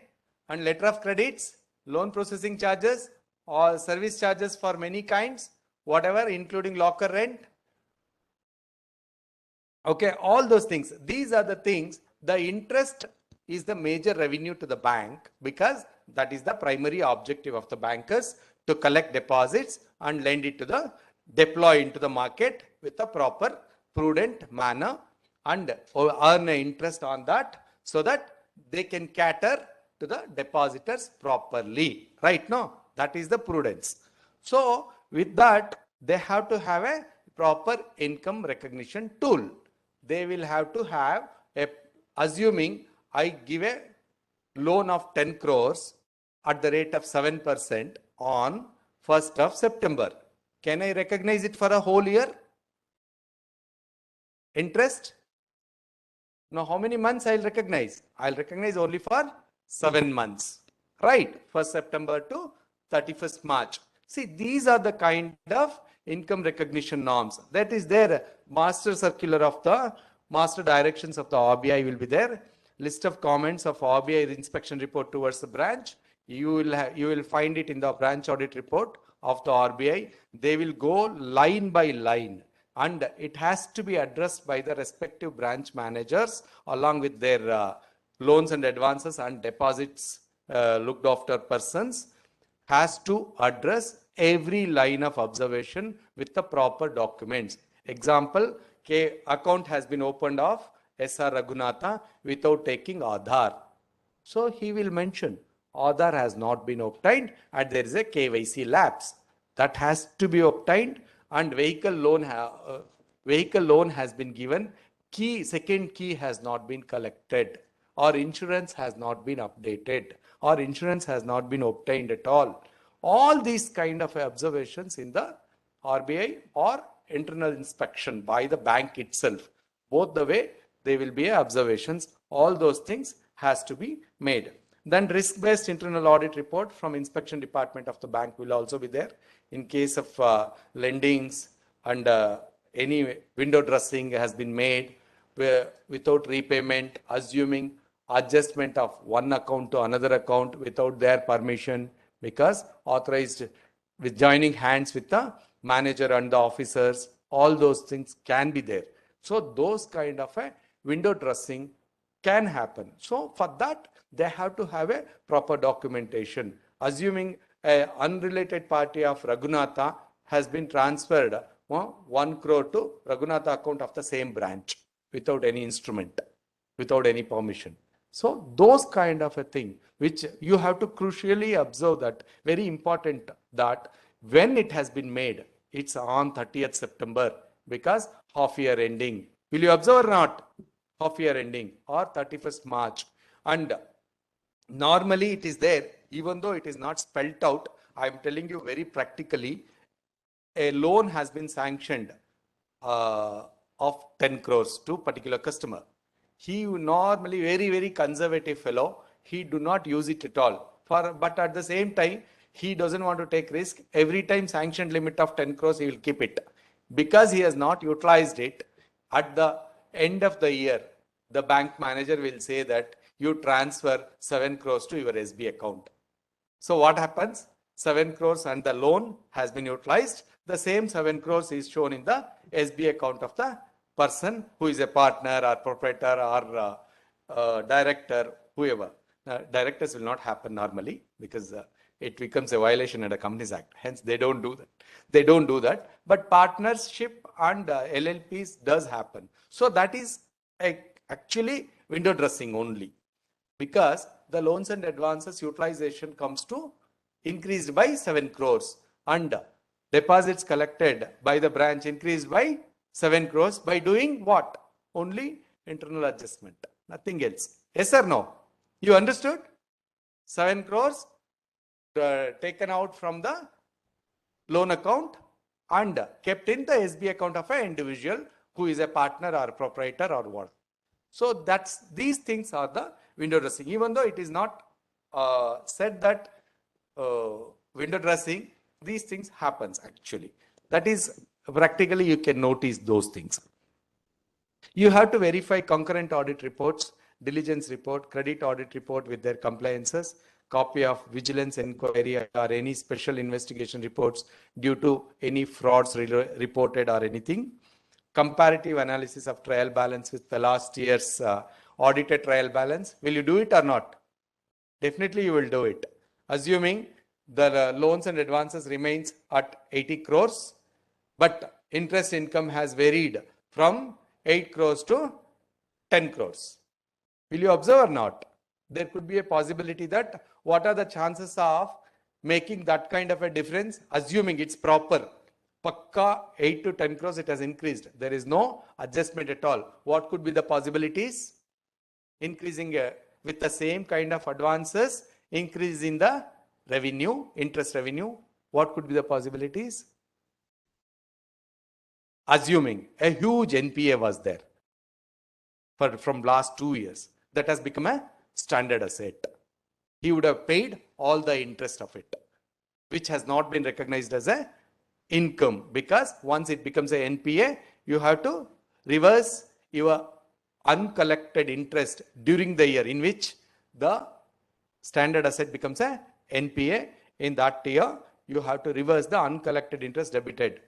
and letter of credits, loan processing charges or service charges for many kinds, whatever, including locker rent. Okay, all those things. These are the things. The interest is the major revenue to the bank because that is the primary objective of the bankers, to collect deposits and lend it to the deploy into the market with a proper prudent manner and earn interest on that so that they can cater to the depositors properly. Right now, that is the prudence. So with that, they have to have a proper income recognition tool. They will have to have a, assuming I give a loan of 10 crores at the rate of 7% on 1st of September. Can I recognize it for a whole year? Interest? Now, how many months I'll recognize? I'll recognize only for 7 months, right? 1st September to 31st March. See, these are the kind of income recognition norms. That is there. Master circular of the master directions of the RBI will be there. List of comments of RBI inspection report towards the branch. You will find it in the branch audit report of the RBI. They will go line by line, and it has to be addressed by the respective branch managers along with their loans and advances and deposits looked after persons, has to address every line of observation with the proper documents. Example, account has been opened of S R Raghunatha without taking Aadhaar. So he will mention Aadhaar has not been obtained and there is a KYC lapse. That has to be obtained, and vehicle loan has been given. Second key has not been collected, or insurance has not been updated, or insurance has not been obtained at all. All these kind of observations in the RBI or internal inspection by the bank itself. Both the way they will be observations. All those things has to be made. Then risk-based internal audit report from inspection department of the bank will also be there in case of lendings and any window dressing has been made without repayment, assuming adjustment of one account to another account without their permission, because authorized with joining hands with the manager and the officers, all those things can be there. So those kind of a window dressing can happen. So for that, they have to have a proper documentation. Assuming an unrelated party of Raghunatha has been transferred 1 crore to Raghunatha account of the same branch without any instrument, without any permission. So those kind of a thing, which you have to crucially observe, that very important, that when it has been made, it's on 30th September because half year ending. Will you observe or not? Half year ending or 31st March. And normally it is there, even though it is not spelt out. I am telling you very practically, a loan has been sanctioned of 10 crores to particular customer. He normally very conservative fellow. He do not use it at all. But at the same time, he doesn't want to take risk. Every time sanctioned limit of 10 crores, he will keep it. Because he has not utilized it, at the end of the year, the bank manager will say that you transfer 7 crores to your SB account. So what happens? 7 crores and the loan has been utilized. The same 7 crores is shown in the SB account of the person who is a partner or proprietor or director, whoever. Directors will not happen normally because it becomes a violation under Companies Act. Hence, they don't do that. They don't do that. But partnership and LLPs does happen. So that is actually window dressing only, because the loans and advances utilization comes to increased by 7 crores and deposits collected by the branch increased by 7 crores by doing what? Only internal adjustment, nothing else. Yes or no? You understood? 7 crores taken out from the loan account and kept in the SB account of an individual who is a partner or proprietor or what. So these things are the window dressing. Even though it is not said that window dressing, these things happens actually. That is practically you can notice those things. You have to verify concurrent audit reports, diligence report, credit audit report with their compliances, copy of vigilance inquiry or any special investigation reports due to any frauds reported or anything. Comparative analysis of trial balance with the last year's audited trial balance. Will you do it or not? Definitely you will do it. Assuming the loans and advances remains at 80 crores, but interest income has varied from 8 crores to 10 crores. Will you observe or not? There could be a possibility that what are the chances of making that kind of a difference, assuming it's proper. Pakka 8 to 10 crores, it has increased. There is no adjustment at all. What could be the possibilities? Increasing with the same kind of advances, increase in the revenue, interest revenue. What could be the possibilities? Assuming a huge NPA was there from last 2 years, that has become a standard asset. He would have paid all the interest of it, which has not been recognized as a income, because once it becomes a NPA, you have to reverse your uncollected interest during the year in which the standard asset becomes a NPA. In that year, you have to reverse the uncollected interest debited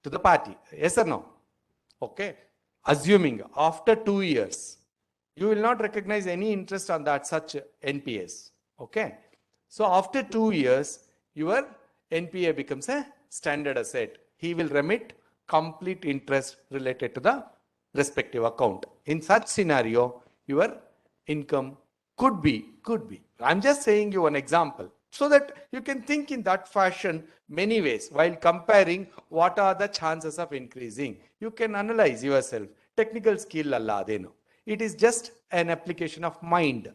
to the party. Yes or no? Okay. Assuming after 2 years, you will not recognize any interest on that such NPAs. Okay. So after 2 years, your NPA becomes a standard asset. He will remit complete interest related to the respective account. In such scenario, your income could be. I'm just saying you an example so that you can think in that fashion many ways while comparing what are the chances of increasing. You can analyze yourself. Technical skill alla adeno. It is just an application of mind.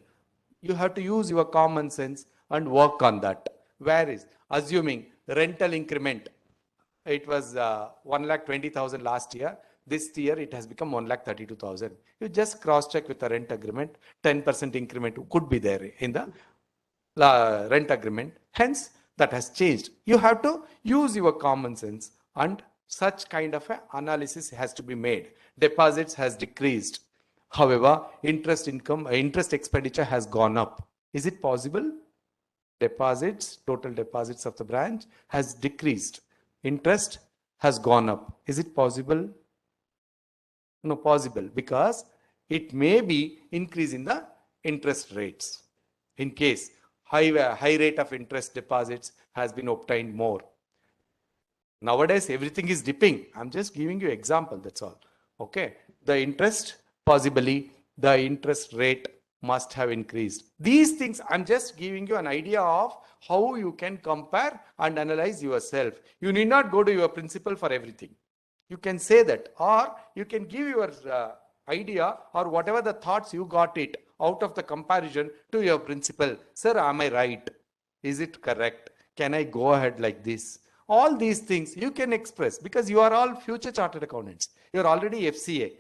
You have to use your common sense and work on that. Whereas assuming rental increment it was 1,20,000 last year. This year it has become 1,32,000. You just cross check with the rent agreement. 10% increment could be there in the rent agreement. Hence, that has changed. You have to use your common sense, and such kind of a analysis has to be made. Deposits has decreased. However, interest expenditure has gone up. Is it possible? Deposits, total deposits of the branch has decreased. Interest has gone up. Is it possible? No, possible, because it may be increase in the interest rates. In case high rate of interest deposits has been obtained more. Nowadays, everything is dipping. I'm just giving you example, that's all. Okay. The interest, possibly, the interest rate must have increased. These things, I'm just giving you an idea of how you can compare and analyze yourself. You need not go to your principal for everything. You can say that, or you can give your idea or whatever the thoughts you got it out of the comparison to your principal. Sir, am I right? Is it correct? Can I go ahead like this? All these things you can express, because you are all future chartered accountants. You are already FCA.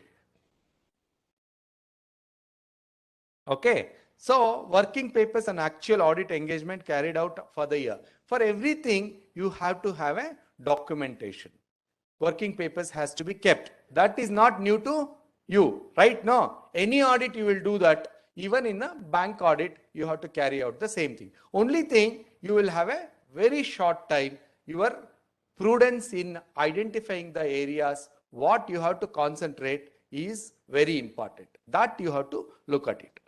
Okay. So working papers and actual audit engagement carried out for the year. For everything, you have to have a documentation. Working papers has to be kept. That is not new to you, right? No. Any audit you will do that. Even in a bank audit, you have to carry out the same thing. Only thing, you will have a very short time. Your prudence in identifying the areas, what you have to concentrate is very important. That you have to look at it.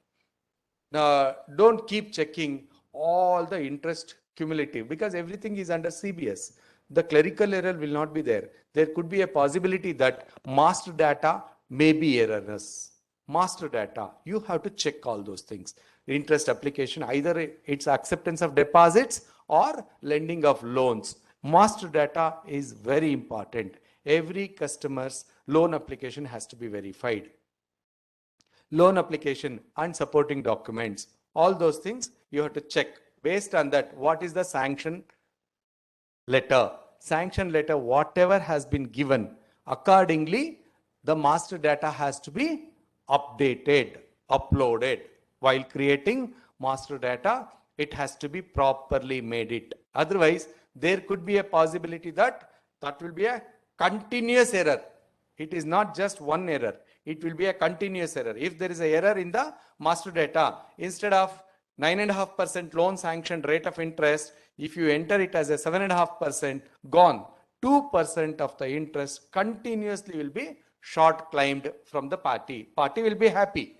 Now, don't keep checking all the interest cumulative, because everything is under CBS. The clerical error will not be there. There could be a possibility that master data may be erroneous. Master data, you have to check all those things. Interest application, either it's acceptance of deposits or lending of loans. Master data is very important. Every customer's loan application has to be verified. Loan application and supporting documents, all those things you have to check. Based on that, what is the sanction letter? Sanction letter, whatever has been given, accordingly, the master data has to be updated, uploaded. While creating master data, it has to be properly made it. Otherwise, there could be a possibility that will be a continuous error. It is not just one error. It will be a continuous error. If there is an error in the master data, instead of 9.5% loan sanction rate of interest, if you enter it as a 7.5%, gone. 2% of the interest continuously will be short claimed from the party. Party will be happy.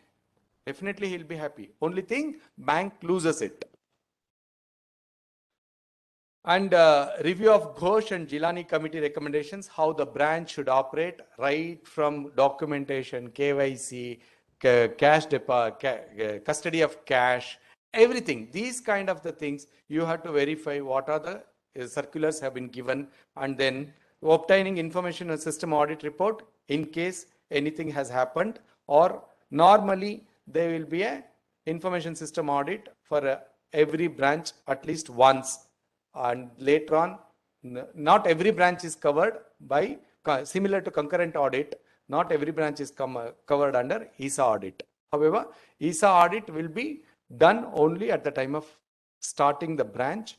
Definitely he'll be happy. Only thing, bank loses it. And review of Ghosh and Jilani committee recommendations, how the branch should operate, right from documentation, KYC, cash deposit, custody of cash, everything. These kind of the things you have to verify what are the circulars have been given, and then obtaining information and system audit report in case anything has happened, or normally there will be a information system audit for every branch at least once. And later on, not every branch is covered by, similar to concurrent audit, not every branch is covered under ESA audit. However, ESA audit will be done only at the time of starting the branch,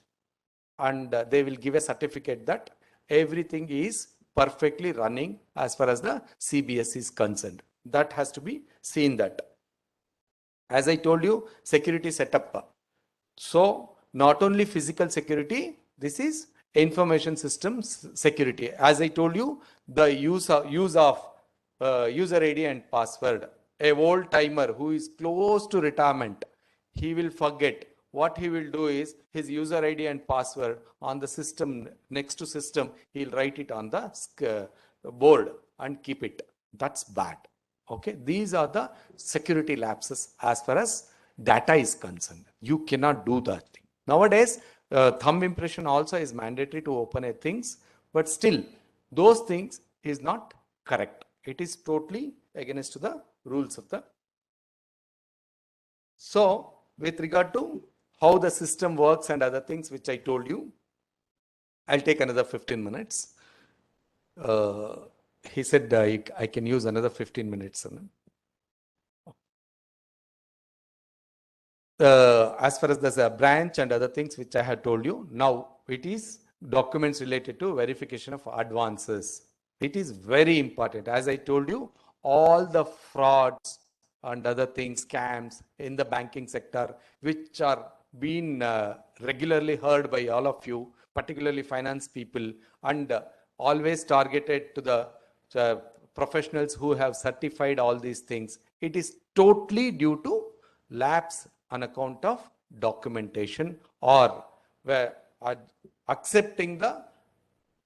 and they will give a certificate that everything is perfectly running as far as the CBS is concerned. That has to be seen that. As I told you, security setup. So, not only physical security, this is information systems security. As I told you, the use of user ID and password. A old timer who is close to retirement, he will forget. What he will do is his user ID and password on the system, next to system, he'll write it on the board and keep it. That's bad. Okay, these are the security lapses as far as data is concerned. You cannot do that thing. Nowadays, thumb impression also is mandatory to open a things, but still those things is not correct. It is totally against the rules of the. So with regard to how the system works and other things which I told you, I'll take another 15 minutes. he said I can use another 15 minutes. As far as the branch and other things which I had told you, now it is documents related to verification of advances. It is very important. As I told you, all the frauds and other things, scams in the banking sector, which are being regularly heard by all of you, particularly finance people, and always targeted to the professionals who have certified all these things. It is totally due to lapse on account of documentation or accepting the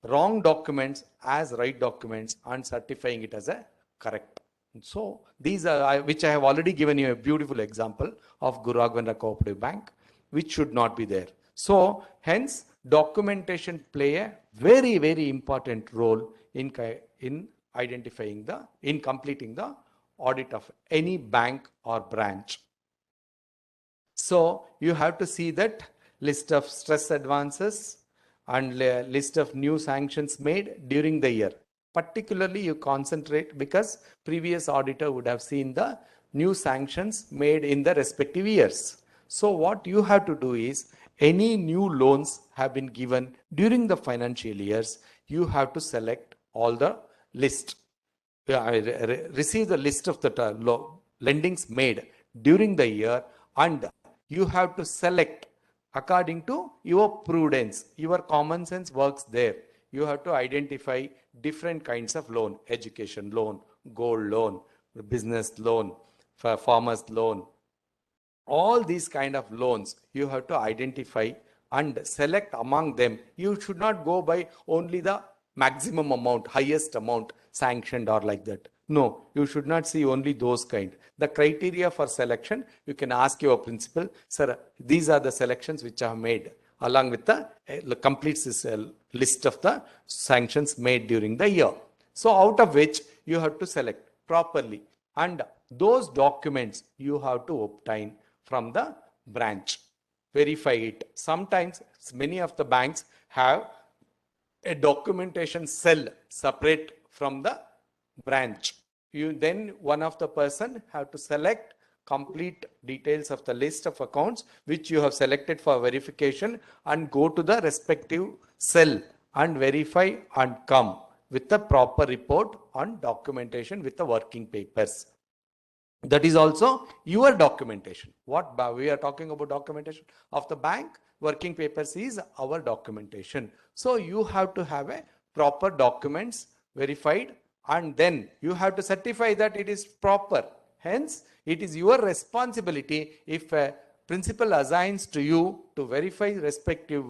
wrong documents as right documents and certifying it as a correct. So these are which I have already given you a beautiful example of Guru Raghunatha Cooperative Bank, which should not be there. So hence documentation play a very, very important role in identifying in completing the audit of any bank or branch. So you have to see that list of stress advances and list of new sanctions made during the year. Particularly you concentrate because previous auditor would have seen the new sanctions made in the respective years. So what you have to do is any new loans have been given during the financial years, you have to select all the list. Receive the list of the lendings made during the year, and you have to select according to your prudence. Your common sense works there. You have to identify different kinds of loan: education loan, gold loan, business loan, farmers loan. All these kind of loans you have to identify and select among them. You should not go by only the maximum amount, highest amount sanctioned or like that. No, you should not see only those kind. The criteria for selection, you can ask your principal, sir, these are the selections which I have made, along with the complete list of the sanctions made during the year. So out of which you have to select properly, and those documents you have to obtain from the branch. Verify it. Sometimes many of the banks have a documentation cell separate from the branch. Then one of the person have to select complete details of the list of accounts which you have selected for verification and go to the respective cell and verify and come with the proper report on documentation with the working papers. That is also your documentation. What we are talking about documentation of the bank, working papers is our documentation. So you have to have a proper documents verified, and then you have to certify that it is proper. Hence, it is your responsibility if a principal assigns to you to verify respective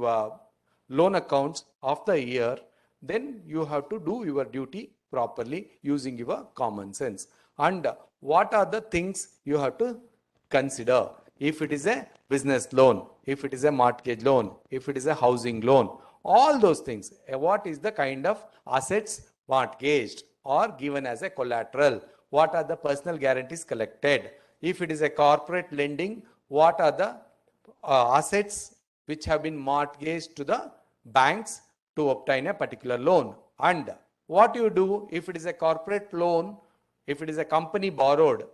loan accounts of the year, then you have to do your duty properly using your common sense. And what are the things you have to consider? If it is a business loan, if it is a mortgage loan, if it is a housing loan, all those things. What is the kind of assets mortgaged or given as a collateral? What are the personal guarantees collected? If it is a corporate lending, what are the assets which have been mortgaged to the banks to obtain a particular loan? And what you do if it is a corporate loan, if it is a company borrowed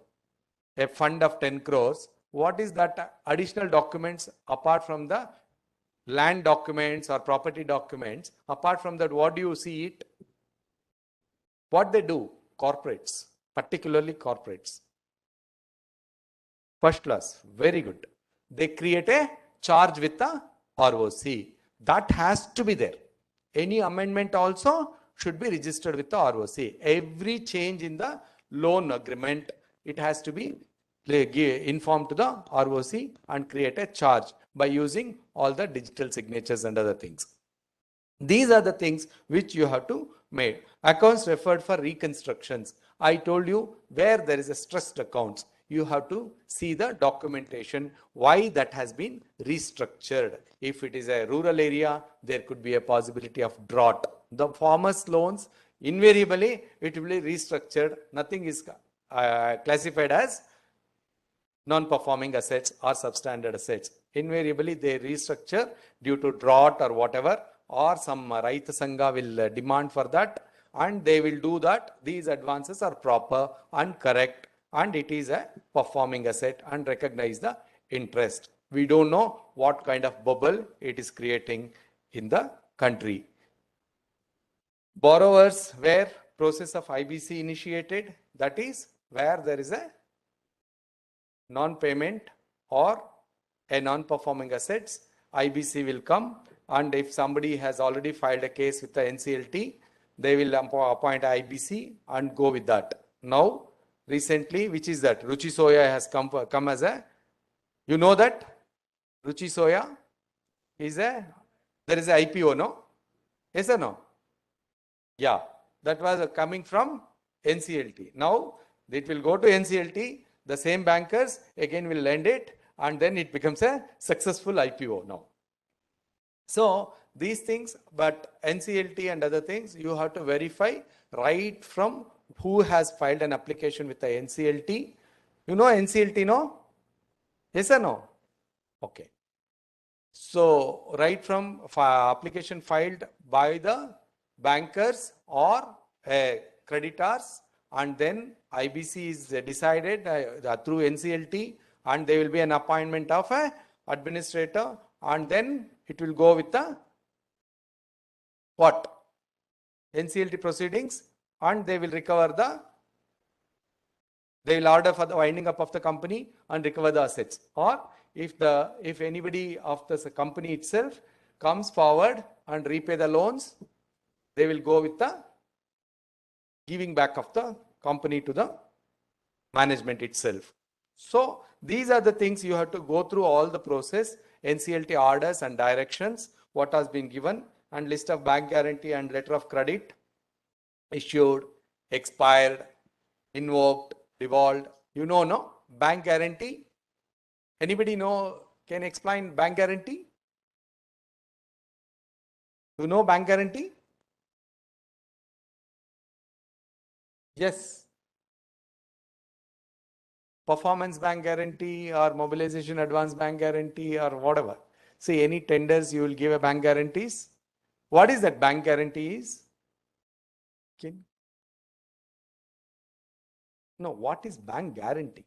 a fund of 10 crores, what is that additional documents apart from the land documents or property documents? Apart from that, what do you see it? What they do? Corporates, particularly corporates. First class, very good. They create a charge with the ROC. That has to be there. Any amendment also should be registered with the ROC. Every change in the loan agreement, it has to be informed to the ROC and create a charge by using all the digital signatures and other things. These are the things which you have to make. Accounts referred for reconstructions. I told you where there is a stressed accounts, you have to see the documentation, why that has been restructured. If it is a rural area, there could be a possibility of drought. The farmers' loans, invariably, it will be restructured. Nothing is classified as non-performing assets or substandard assets. Invariably, they restructure due to drought or whatever, or some Raita Sangha will demand for that, and they will do that. These advances are proper and correct, and it is a performing asset and recognize the interest. We don't know what kind of bubble it is creating in the country. Borrowers where process of IBC initiated, that is where there is a non-payment or a non-performing assets, IBC will come, and if somebody has already filed a case with the NCLT, they will appoint IBC and go with that. Now, recently, which is that? Ruchi Soya has come as a, you know that? Ruchi Soya is there is a IPO, no? Yes or no? Yeah, that was coming from NCLT. Now, it will go to NCLT, the same bankers again will lend it, and then it becomes a successful IPO now. So, these things, but NCLT and other things, you have to verify right from who has filed an application with the NCLT. You know NCLT, no? Yes or no? Okay. So, right from application filed by the bankers or creditors, and then IBC is decided through NCLT, and there will be an appointment of a administrator, and then it will go with the what? NCLT proceedings, and they will recover they will order for the winding up of the company and recover the assets. Or if anybody of the company itself comes forward and repay the loans, they will go with the giving back of the company to the management itself. So these are the things you have to go through all the process, NCLT orders and directions, what has been given, and list of bank guarantee and letter of credit issued, expired, invoked, devolved. You know, no? Bank guarantee. Anybody know, can explain bank guarantee? You know bank guarantee? Yes. Performance bank guarantee or mobilization advance bank guarantee or whatever. See, any tenders you will give a bank guarantees. What is that bank guarantee is? No, what is bank guarantee?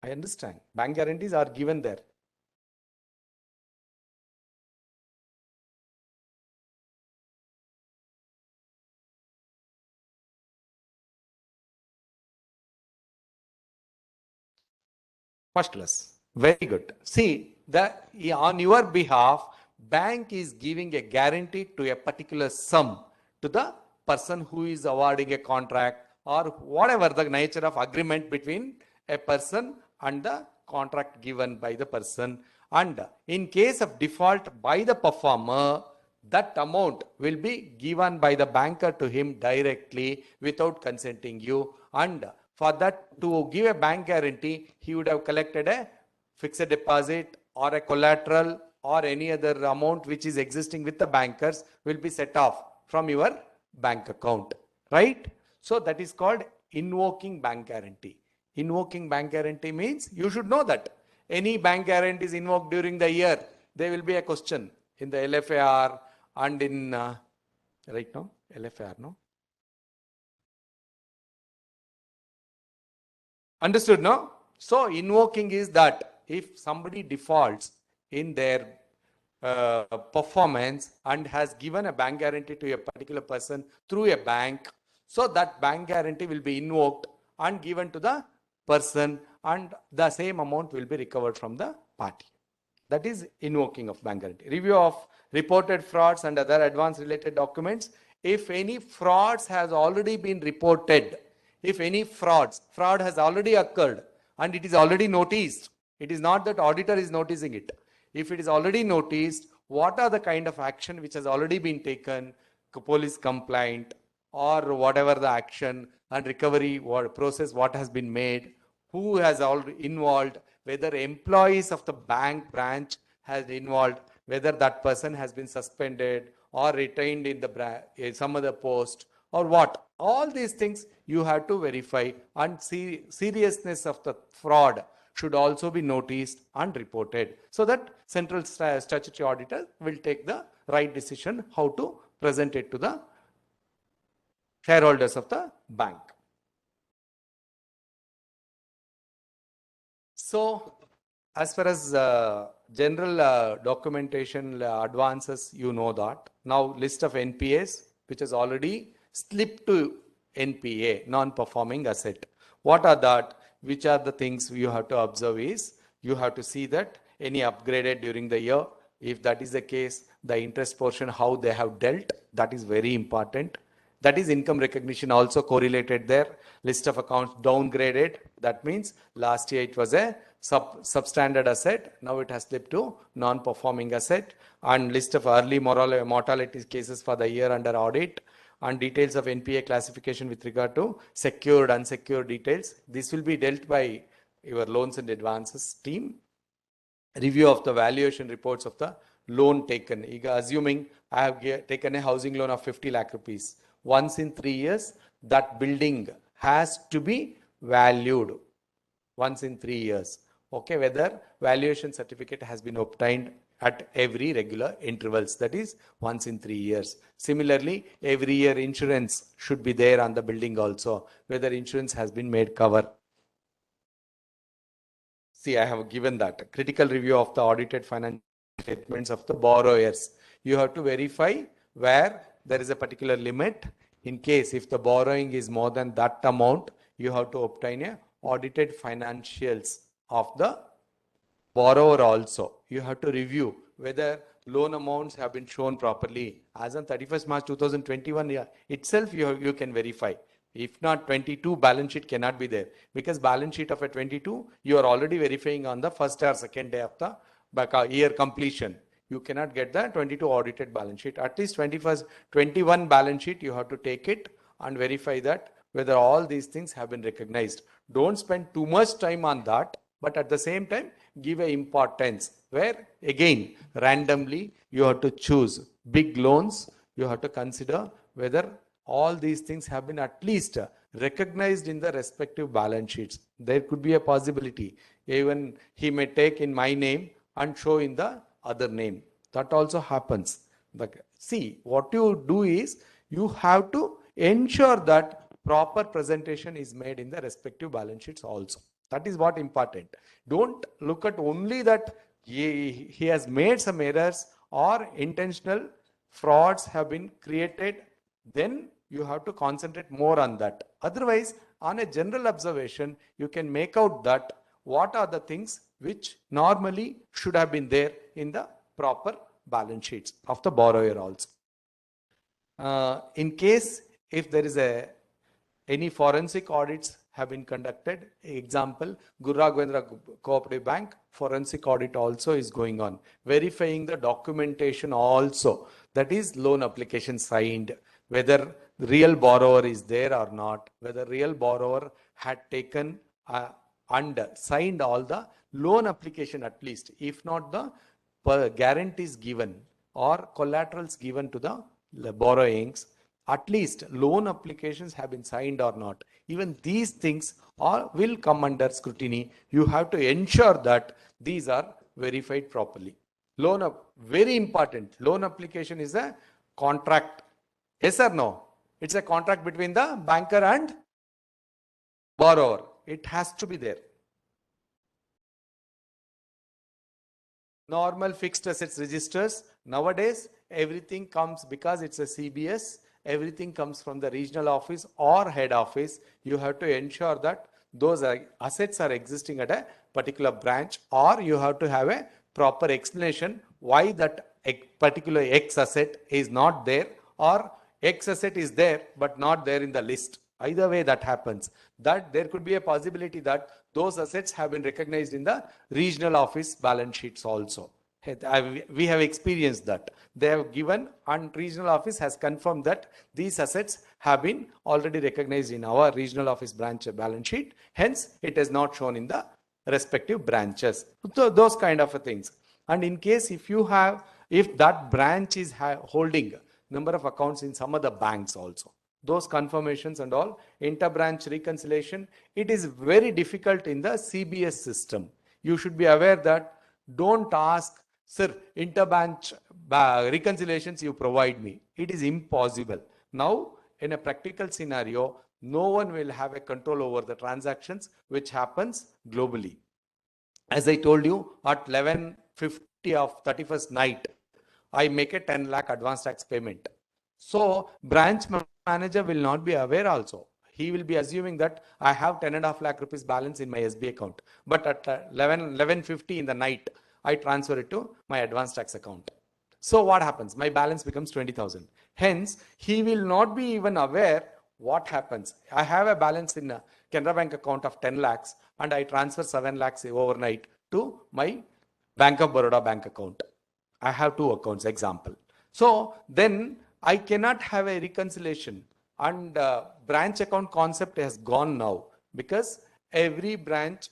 I understand. Bank guarantees are given there. First class. Very good. See, on your behalf, bank is giving a guarantee to a particular sum to the person who is awarding a contract or whatever the nature of agreement between a person and the contract given by the person. And in case of default by the performer, that amount will be given by the banker to him directly without consenting you. And for that, to give a bank guarantee, he would have collected a fixed deposit or a collateral or any other amount which is existing with the bankers will be set off from your bank account, right? So that is called invoking bank guarantee. Invoking bank guarantee means you should know that any bank guarantee is invoked during the year, there will be a question in the LFAR and in right now LFAR, no? Understood, no? So invoking is that if somebody defaults in their performance and has given a bank guarantee to a particular person through a bank, so that bank guarantee will be invoked and given to the person, and the same amount will be recovered from the party. That is invoking of bank guarantee. Review of reported frauds and other advance related documents. If any frauds has already been reported, if any fraud has already occurred and it is already noticed, it is not that auditor is noticing it. If it is already noticed, what are the kind of action which has already been taken, police complaint or whatever the action and recovery process, what has been made, who has already involved, whether employees of the bank branch has involved, whether that person has been suspended or retained in the some other post or what. All these things you have to verify, and seriousness of the fraud should also be noticed and reported, so that central statutory auditor will take the right decision how to present it to the shareholders of the bank. So, as far as general documentation advances, you know that. Now, list of NPAs, which has already slipped to NPA, non-performing asset. What are that? Which are the things you have to observe is, you have to see that any upgraded during the year. If that is the case, the interest portion, how they have dealt, that is very important. That is income recognition also correlated there. List of accounts downgraded. That means last year it was a substandard asset. Now it has slipped to non-performing asset. And list of early mortality cases for the year under audit. And details of NPA classification with regard to secured, unsecured details. This will be dealt by your loans and advances team. Review of the valuation reports of the loan taken. Assuming I have taken a housing loan of 50 lakh rupees. Once in 3 years, that building has to be valued. Once in 3 years. Okay, whether valuation certificate has been obtained at every regular intervals. That is once in 3 years. Similarly, every year insurance should be there on the building also. Whether insurance has been made cover. See, I have given that. Critical review of the audited financial statements of the borrowers. You have to verify where there is a particular limit. In case if the borrowing is more than that amount, you have to obtain a audited financials of the borrower also. You have to review whether loan amounts have been shown properly. As on 31st March 2021 itself, you can verify. If not, 22 balance sheet cannot be there, because balance sheet of a 22 you are already verifying on the first or second day of the year completion. You cannot get the 22 audited balance sheet. At least 21 balance sheet you have to take it and verify that whether all these things have been recognized. Don't spend too much time on that, but at the same time give a importance where again randomly you have to choose big loans. You have to consider whether all these things have been at least recognized in the respective balance sheets. There could be a possibility even he may take in my name and show in the other name. That also happens. But see, what you do is you have to ensure that proper presentation is made in the respective balance sheets also. That is what important. Don't look at only that he has made some errors or intentional frauds have been created. Then you have to concentrate more on that. Otherwise, on a general observation, you can make out that what are the things which normally should have been there in the proper balance sheets of the borrower also. In case if there is any forensic audits have been conducted, example, Guru Raghavendra Cooperative Bank forensic audit also is going on, verifying the documentation also, that is loan application signed, whether the real borrower is there or not, whether real borrower had taken and signed all the loan application at least, if not the guarantees given or collaterals given to the borrowings, at least loan applications have been signed or not. Even these things will come under scrutiny. You have to ensure that these are verified properly. Very important, loan application is a contract. Yes or no? It's a contract between the banker and borrower. It has to be there. Normal fixed assets registers. Nowadays, everything comes because it's a CBS. Everything comes from the regional office or head office. You have to ensure that those assets are existing at a particular branch, or you have to have a proper explanation why that particular X asset is not there, or X asset is there but not there in the list. Either way that happens. That there could be a possibility that those assets have been recognized in the regional office balance sheets also. We have experienced that. They have given and regional office has confirmed that these assets have been already recognized in our regional office branch balance sheet. Hence, it is not shown in the respective branches. So those kind of things. And in case if that branch is holding number of accounts in some other banks also, those confirmations and all, inter-branch reconciliation, it is very difficult in the CBS system. You should be aware that don't ask, sir, inter-branch reconciliations you provide me. It is impossible. Now, in a practical scenario, no one will have a control over the transactions which happens globally. As I told you, at 11:50 of 31st night, I make a 10 lakh advance tax payment. So branch manager will not be aware also. He will be assuming that I have 10.5 lakh rupees balance in my SB account. But at 11:50 in the night, I transfer it to my advance tax account. So what happens? My balance becomes 20,000. Hence, he will not be even aware what happens. I have a balance in a Canara Bank account of 10 lakhs and I transfer 7 lakhs overnight to my Bank of Baroda bank account. I have two accounts, example. So then I cannot have a reconciliation, and branch account concept has gone now, because every branch,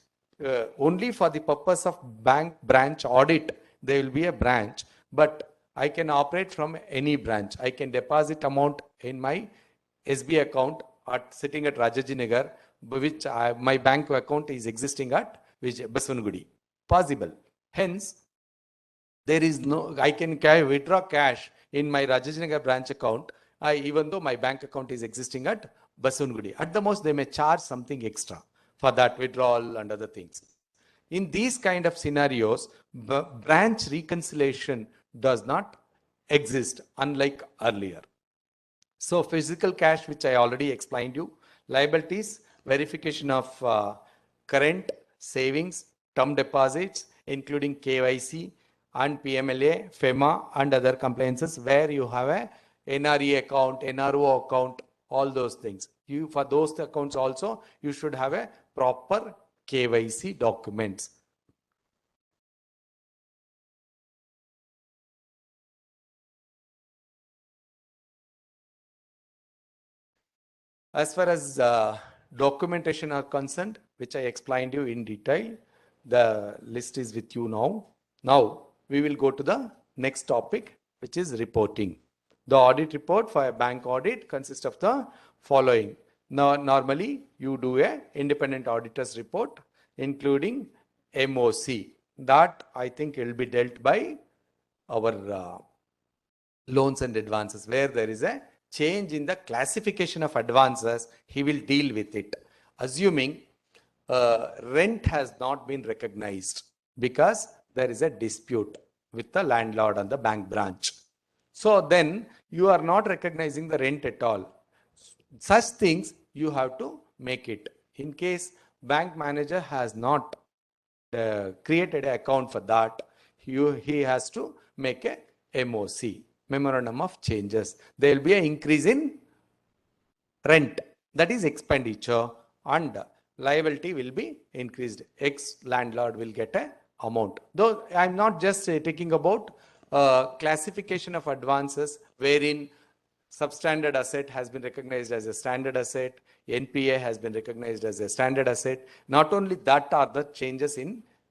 only for the purpose of bank branch audit, there will be a branch, but I can operate from any branch. I can deposit amount in my SB account sitting at Rajajinagar, which my bank account is existing at Baswangudi. Possible. Hence, there is no, I can withdraw cash in my Rajajinagar branch account, even though my bank account is existing at Baswangudi. At the most, they may charge something extra for that withdrawal and other things. In these kind of scenarios, branch reconciliation does not exist, unlike earlier. So physical cash, which I already explained you, liabilities, verification of current savings, term deposits, including KYC and PMLA, FEMA and other compliances, where you have a NRE account, NRO account, all those things. For those accounts also, you should have a proper KYC documents. As far as documentation are concerned, which I explained you in detail, the list is with you now. Now, we will go to the next topic, which is reporting. The audit report for a bank audit consists of the following. Now, normally, you do a independent auditor's report, including MOC. That, I think, will be dealt by our loans and advances, where there is a change in the classification of advances, he will deal with it. Assuming rent has not been recognized because there is a dispute with the landlord and the bank branch. So then you are not recognizing the rent at all. Such things you have to make it. In case bank manager has not created an account for that, he has to make a MOC, memorandum of changes. There will be an increase in rent, that is expenditure, and liability will be increased. Ex landlord will get a amount. Though I am not just taking about classification of advances, wherein substandard asset has been recognized as a standard asset, NPA has been recognized as a standard asset. Not only that are the changes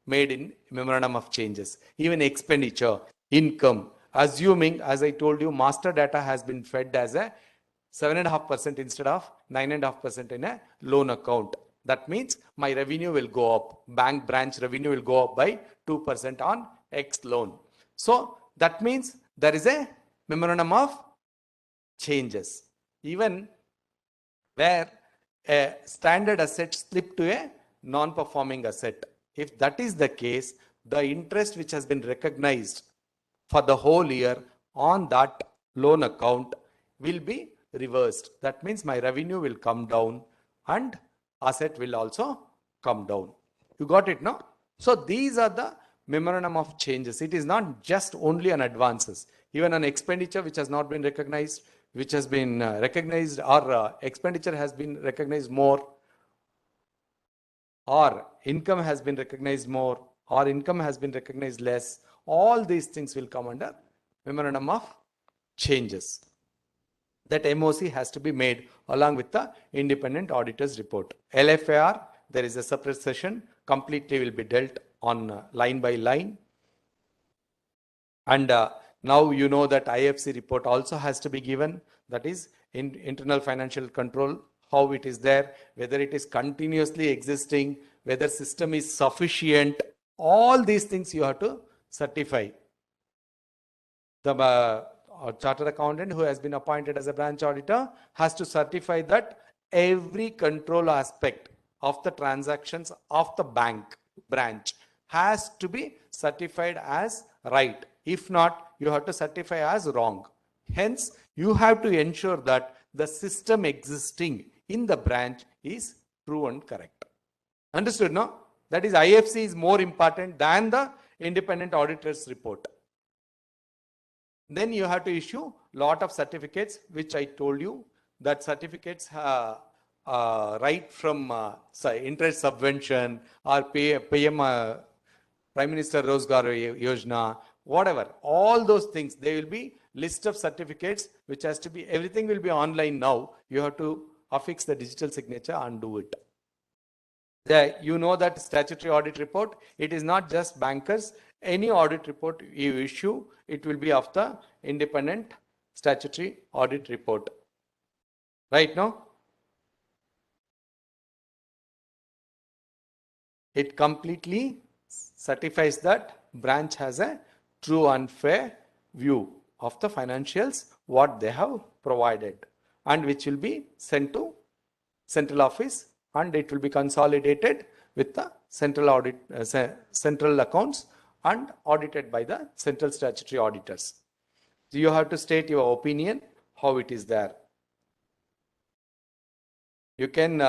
made in memorandum of changes. Even expenditure, income, assuming, as I told you, master data has been fed as a 7.5% instead of 9.5% in a loan account. That means my revenue will go up. Bank branch revenue will go up by 2% on X loan. So that means there is a memorandum of changes. Even where a standard asset slipped to a non-performing asset. If that is the case, the interest which has been recognized for the whole year on that loan account will be reversed. That means my revenue will come down and asset will also come down. You got it, no? So these are the memorandum of changes. It is not just only on advances. Even on expenditure which has not been recognized, which has been recognized, or expenditure has been recognized more, or income has been recognized more, or income has been recognized less. All these things will come under memorandum of changes. That MOC has to be made along with the independent auditor's report. LFAR, there is a separate session, completely will be dealt on line by line. And now you know that IFC report also has to be given, that is in internal financial control, how it is there, whether it is continuously existing, whether system is sufficient, all these things you have to certify. The or chartered accountant who has been appointed as a branch auditor has to certify that every control aspect of the transactions of the bank branch has to be certified as right. If not, you have to certify as wrong. Hence, you have to ensure that the system existing in the branch is true and correct. Understood, no? That is, IFC is more important than the independent auditor's report. Then you have to issue lot of certificates, which I told you that certificates right from interest subvention or PM Prime Minister Rozgar Yojana, whatever, all those things, there will be list of certificates which has to be, everything will be online now. You have to affix the digital signature and do it. You know that statutory audit report, it is not just bankers. Any audit report you issue, it will be of the independent statutory audit report. Right now? It completely certifies that branch has a true and fair view of the financials, what they have provided, and which will be sent to central office, and it will be consolidated with the central audit, central accounts, and audited by the central statutory auditors. So you have to state your opinion, how it is there. You can,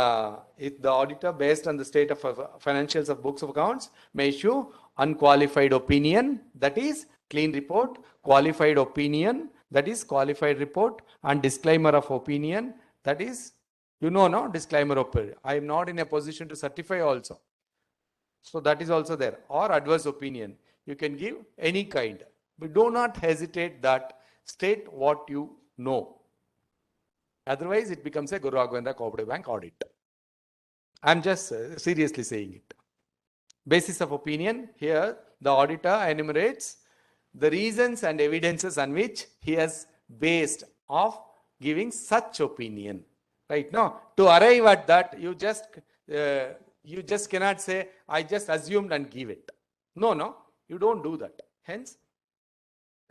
if the auditor, based on the state of financials of books of accounts, may issue unqualified opinion, that is clean report, qualified opinion, that is qualified report, and disclaimer of opinion, that is, you know, no, disclaimer opinion. I am not in a position to certify also. So that is also there. Or adverse opinion. You can give any kind. But do not hesitate that. State what you know. Otherwise, it becomes a Guru Raghavendra Cooperative Bank audit. I'm just seriously saying it. Basis of opinion. Here, the auditor enumerates the reasons and evidences on which he has based of giving such opinion. Right now, to arrive at that, you just cannot say, I just assumed and give it. No, you don't do that. Hence,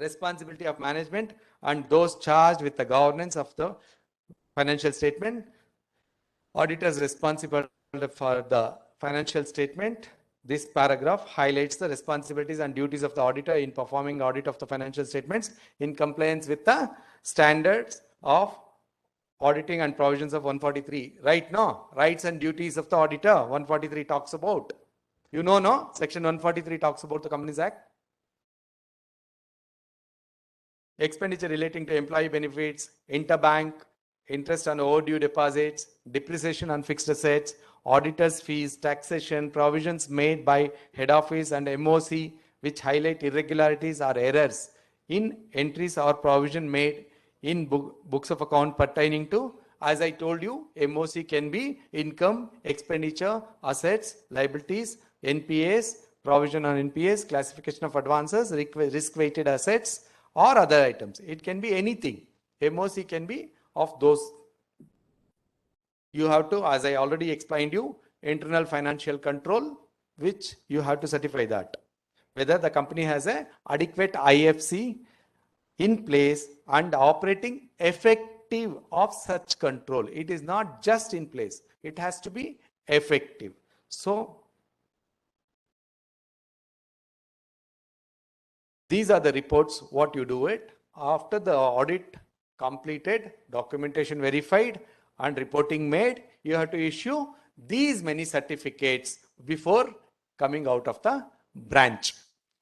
responsibility of management and those charged with the governance of the financial statement. Auditors responsible for the financial statement. This paragraph highlights the responsibilities and duties of the auditor in performing audit of the financial statements in compliance with the standards of auditing and provisions of 143. Right now, rights and duties of the auditor, 143 talks about. You know, no? Section 143 talks about the Companies Act. Expenditure relating to employee benefits, interbank, interest on overdue deposits, depreciation on fixed assets, auditors' fees, taxation, provisions made by head office and MOC which highlight irregularities or errors in entries or provision made in books of account pertaining to, as I told you, MOC can be income, expenditure, assets, liabilities, NPAs, provision on NPAs, classification of advances, risk-weighted assets, or other items. It can be anything. MOC can be of those. You have to, as I already explained you, internal financial control, which you have to certify that. Whether the company has a adequate IFC in place and operating effective of such control. It is not just in place. It has to be effective. So, these are the reports, what you do it. After the audit completed, documentation verified, and reporting made, you have to issue these many certificates before coming out of the branch.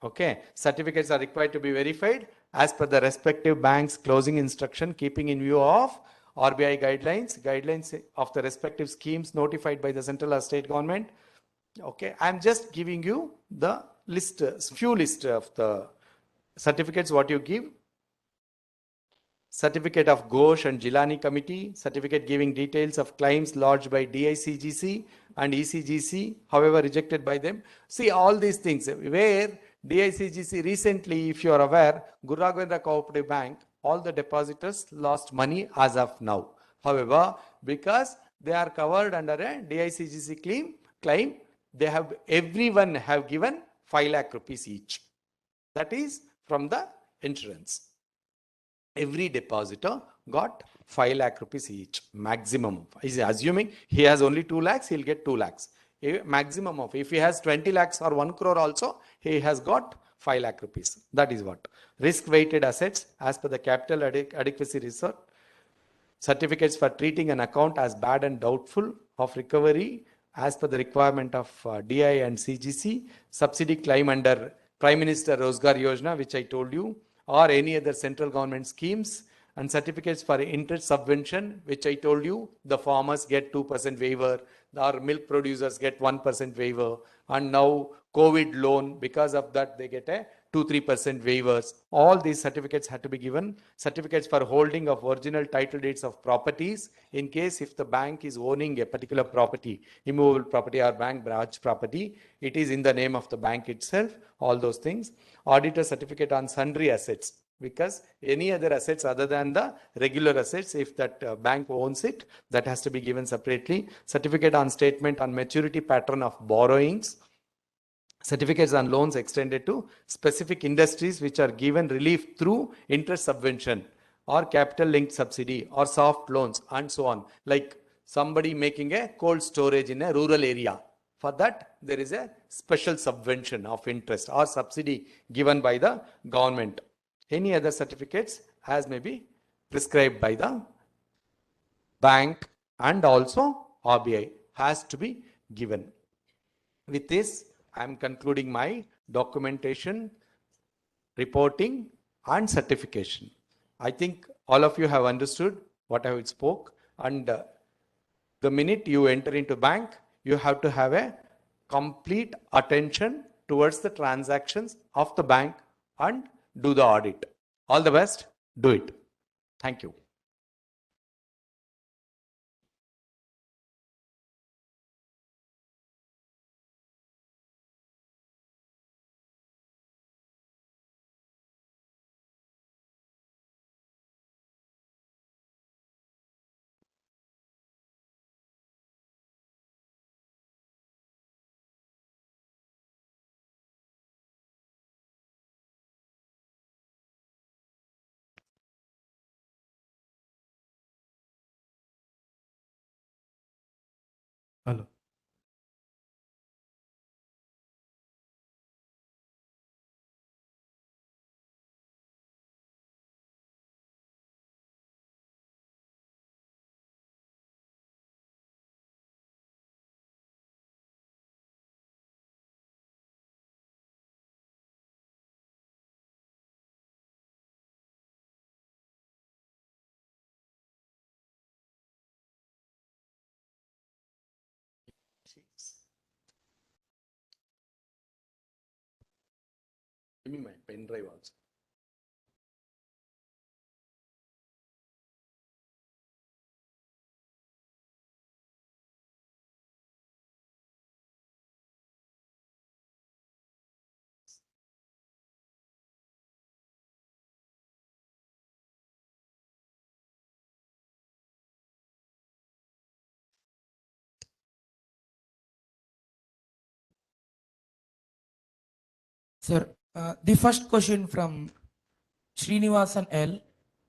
Okay, certificates are required to be verified as per the respective bank's closing instruction, keeping in view of RBI guidelines of the respective schemes notified by the central or state government. Okay, I'm just giving you the list, few list of the certificates what you give. Certificate of Ghosh and Jilani Committee, certificate giving details of claims lodged by DICGC and ECGC, however rejected by them. See all these things where DICGC recently, if you are aware, Guru Raghavendra Cooperative Bank, all the depositors lost money as of now. However, because they are covered under a DICGC claim, they have, everyone have given 5 lakh rupees each. That is from the insurance. every depositor got 5 lakh rupees each, maximum. Is assuming he has only 2 lakhs, he'll get 2 lakhs. Maximum of, if he has 20 lakhs or 1 crore also, he has got 5 lakh rupees. That is what. Risk weighted assets as per the capital adequacy research. Certificates for treating an account as bad and doubtful of recovery as per the requirement of DI and CGC, subsidy claim under Prime Minister Rozgar Yojana, which I told you, or any other central government schemes, and certificates for interest subvention, which I told you, the farmers get 2% waiver, our milk producers get 1% waiver, and now COVID loan, because of that they get a 2-3% waivers. All these certificates had to be given. Certificates for holding of original title deeds of properties, in case if the bank is owning a particular property, immovable property or bank branch property, it is in the name of the bank itself, all those things. Auditor certificate on sundry assets, because any other assets other than the regular assets, if that bank owns it, that has to be given separately. Certificate on statement on maturity pattern of borrowings. Certificates on loans extended to specific industries which are given relief through interest subvention or capital linked subsidy or soft loans and so on. Like somebody making a cold storage in a rural area. For that, there is a special subvention of interest or subsidy given by the government. Any other certificates as may be prescribed by the bank and also RBI has to be given. With this, I am concluding my documentation, reporting and certification. I think all of you have understood what I spoke, and the minute you enter into bank, you have to have a complete attention towards the transactions of the bank and do the audit. All the best, do it. Thank you. Hello. Give me my pen drive also. Sir, the first question from Srinivasan L.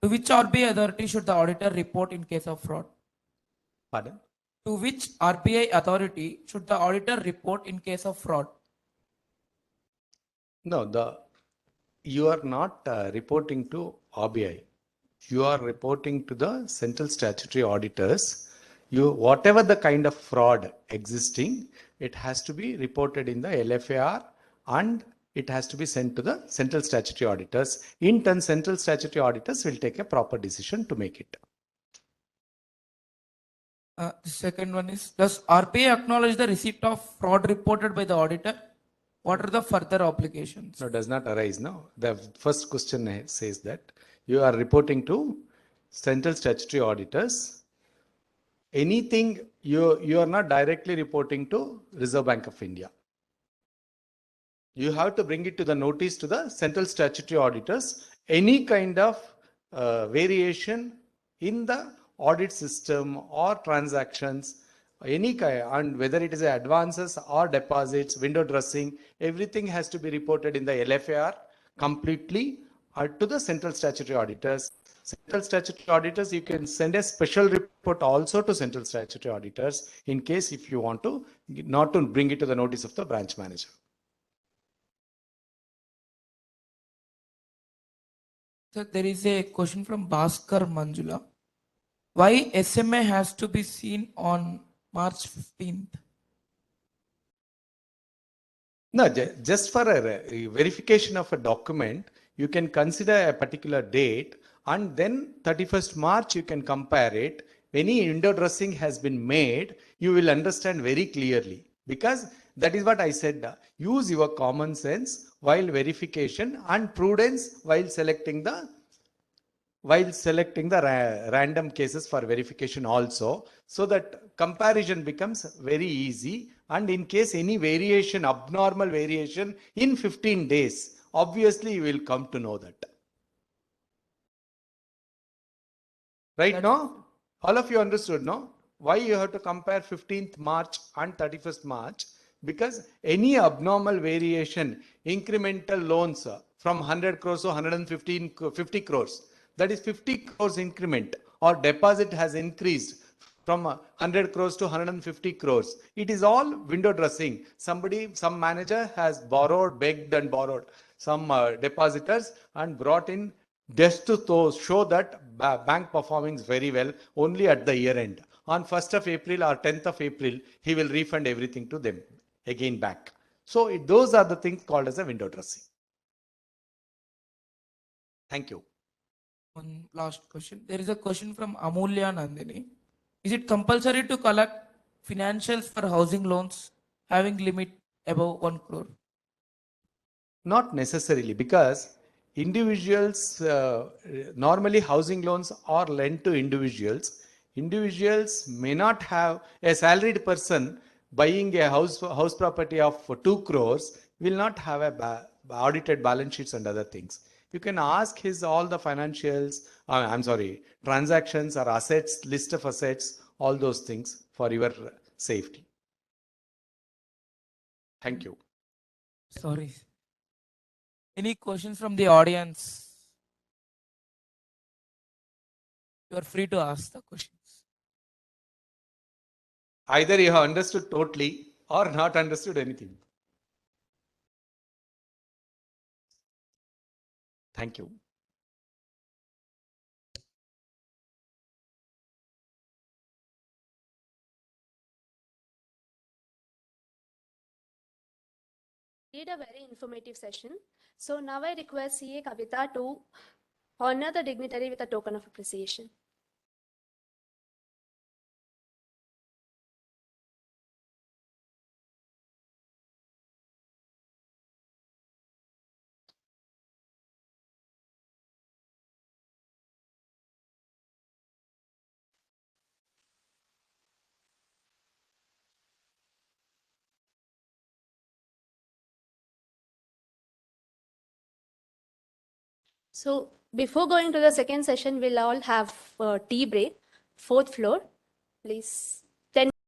To which RBI authority should the auditor report in case of fraud? Pardon? To which RBI authority should the auditor report in case of fraud? No, you are not reporting to RBI. You are reporting to the central statutory auditors. Whatever the kind of fraud existing, it has to be reported in the LFAR and it has to be sent to the central statutory auditors. In turn, central statutory auditors will take a proper decision to make it. The second one is, does RBI acknowledge the receipt of fraud reported by the auditor? What are the further obligations? No, does not arise. No, the first question says that you are reporting to central statutory auditors. Anything you are not directly reporting to Reserve Bank of India. You have to bring it to the notice to the central statutory auditors. Any kind of variation in the audit system or transactions, any kind, and whether it is advances or deposits, window dressing, everything has to be reported in the LFAR completely to the central statutory auditors. Central statutory auditors, you can send a special report also to central statutory auditors in case if you want to, not to bring it to the notice of the branch manager. So there is a question from Bhaskar Manjula. Why SMA has to be seen on March 15th? No, just for a verification of a document, you can consider a particular date and then 31st March you can compare it. Any window dressing has been made, you will understand very clearly, because that is what I said. Use your common sense while verification and prudence while selecting the random cases for verification also, so that comparison becomes very easy. And in case any variation, abnormal variation in 15 days, obviously you will come to know that. Right now, all of you understood, no? Why you have to compare 15th March and 31st March? Because any abnormal variation, incremental loans from 100 crores to 50 crores, that is 50 crores increment, or deposit has increased from 100 crores to 150 crores. It is all window dressing. Some manager has borrowed, begged and borrowed some depositors and brought in just to show that bank performing very well only at the year end. On 1st of April or 10th of April, he will refund everything to them again back. So those are the things called as a window dressing. Thank you. One last question. There is a question from Amulya Nandini. Is it compulsory to collect financials for housing loans having limit above 1 crore? Not necessarily, because individuals, normally housing loans are lent to individuals. Individuals may not have a salaried person buying a house property of 2 crores will not have a audited balance sheets and other things. You can ask his all the financials, transactions or assets, list of assets, all those things for your safety. Thank you. Sorry. Any questions from the audience? You are free to ask the questions. Either you have understood totally or not understood anything. Thank you. Did a very informative session. So now I request CA Kavita to honor the dignitary with a token of appreciation. So before going to the second session, we'll all have a tea break. 4th floor, please.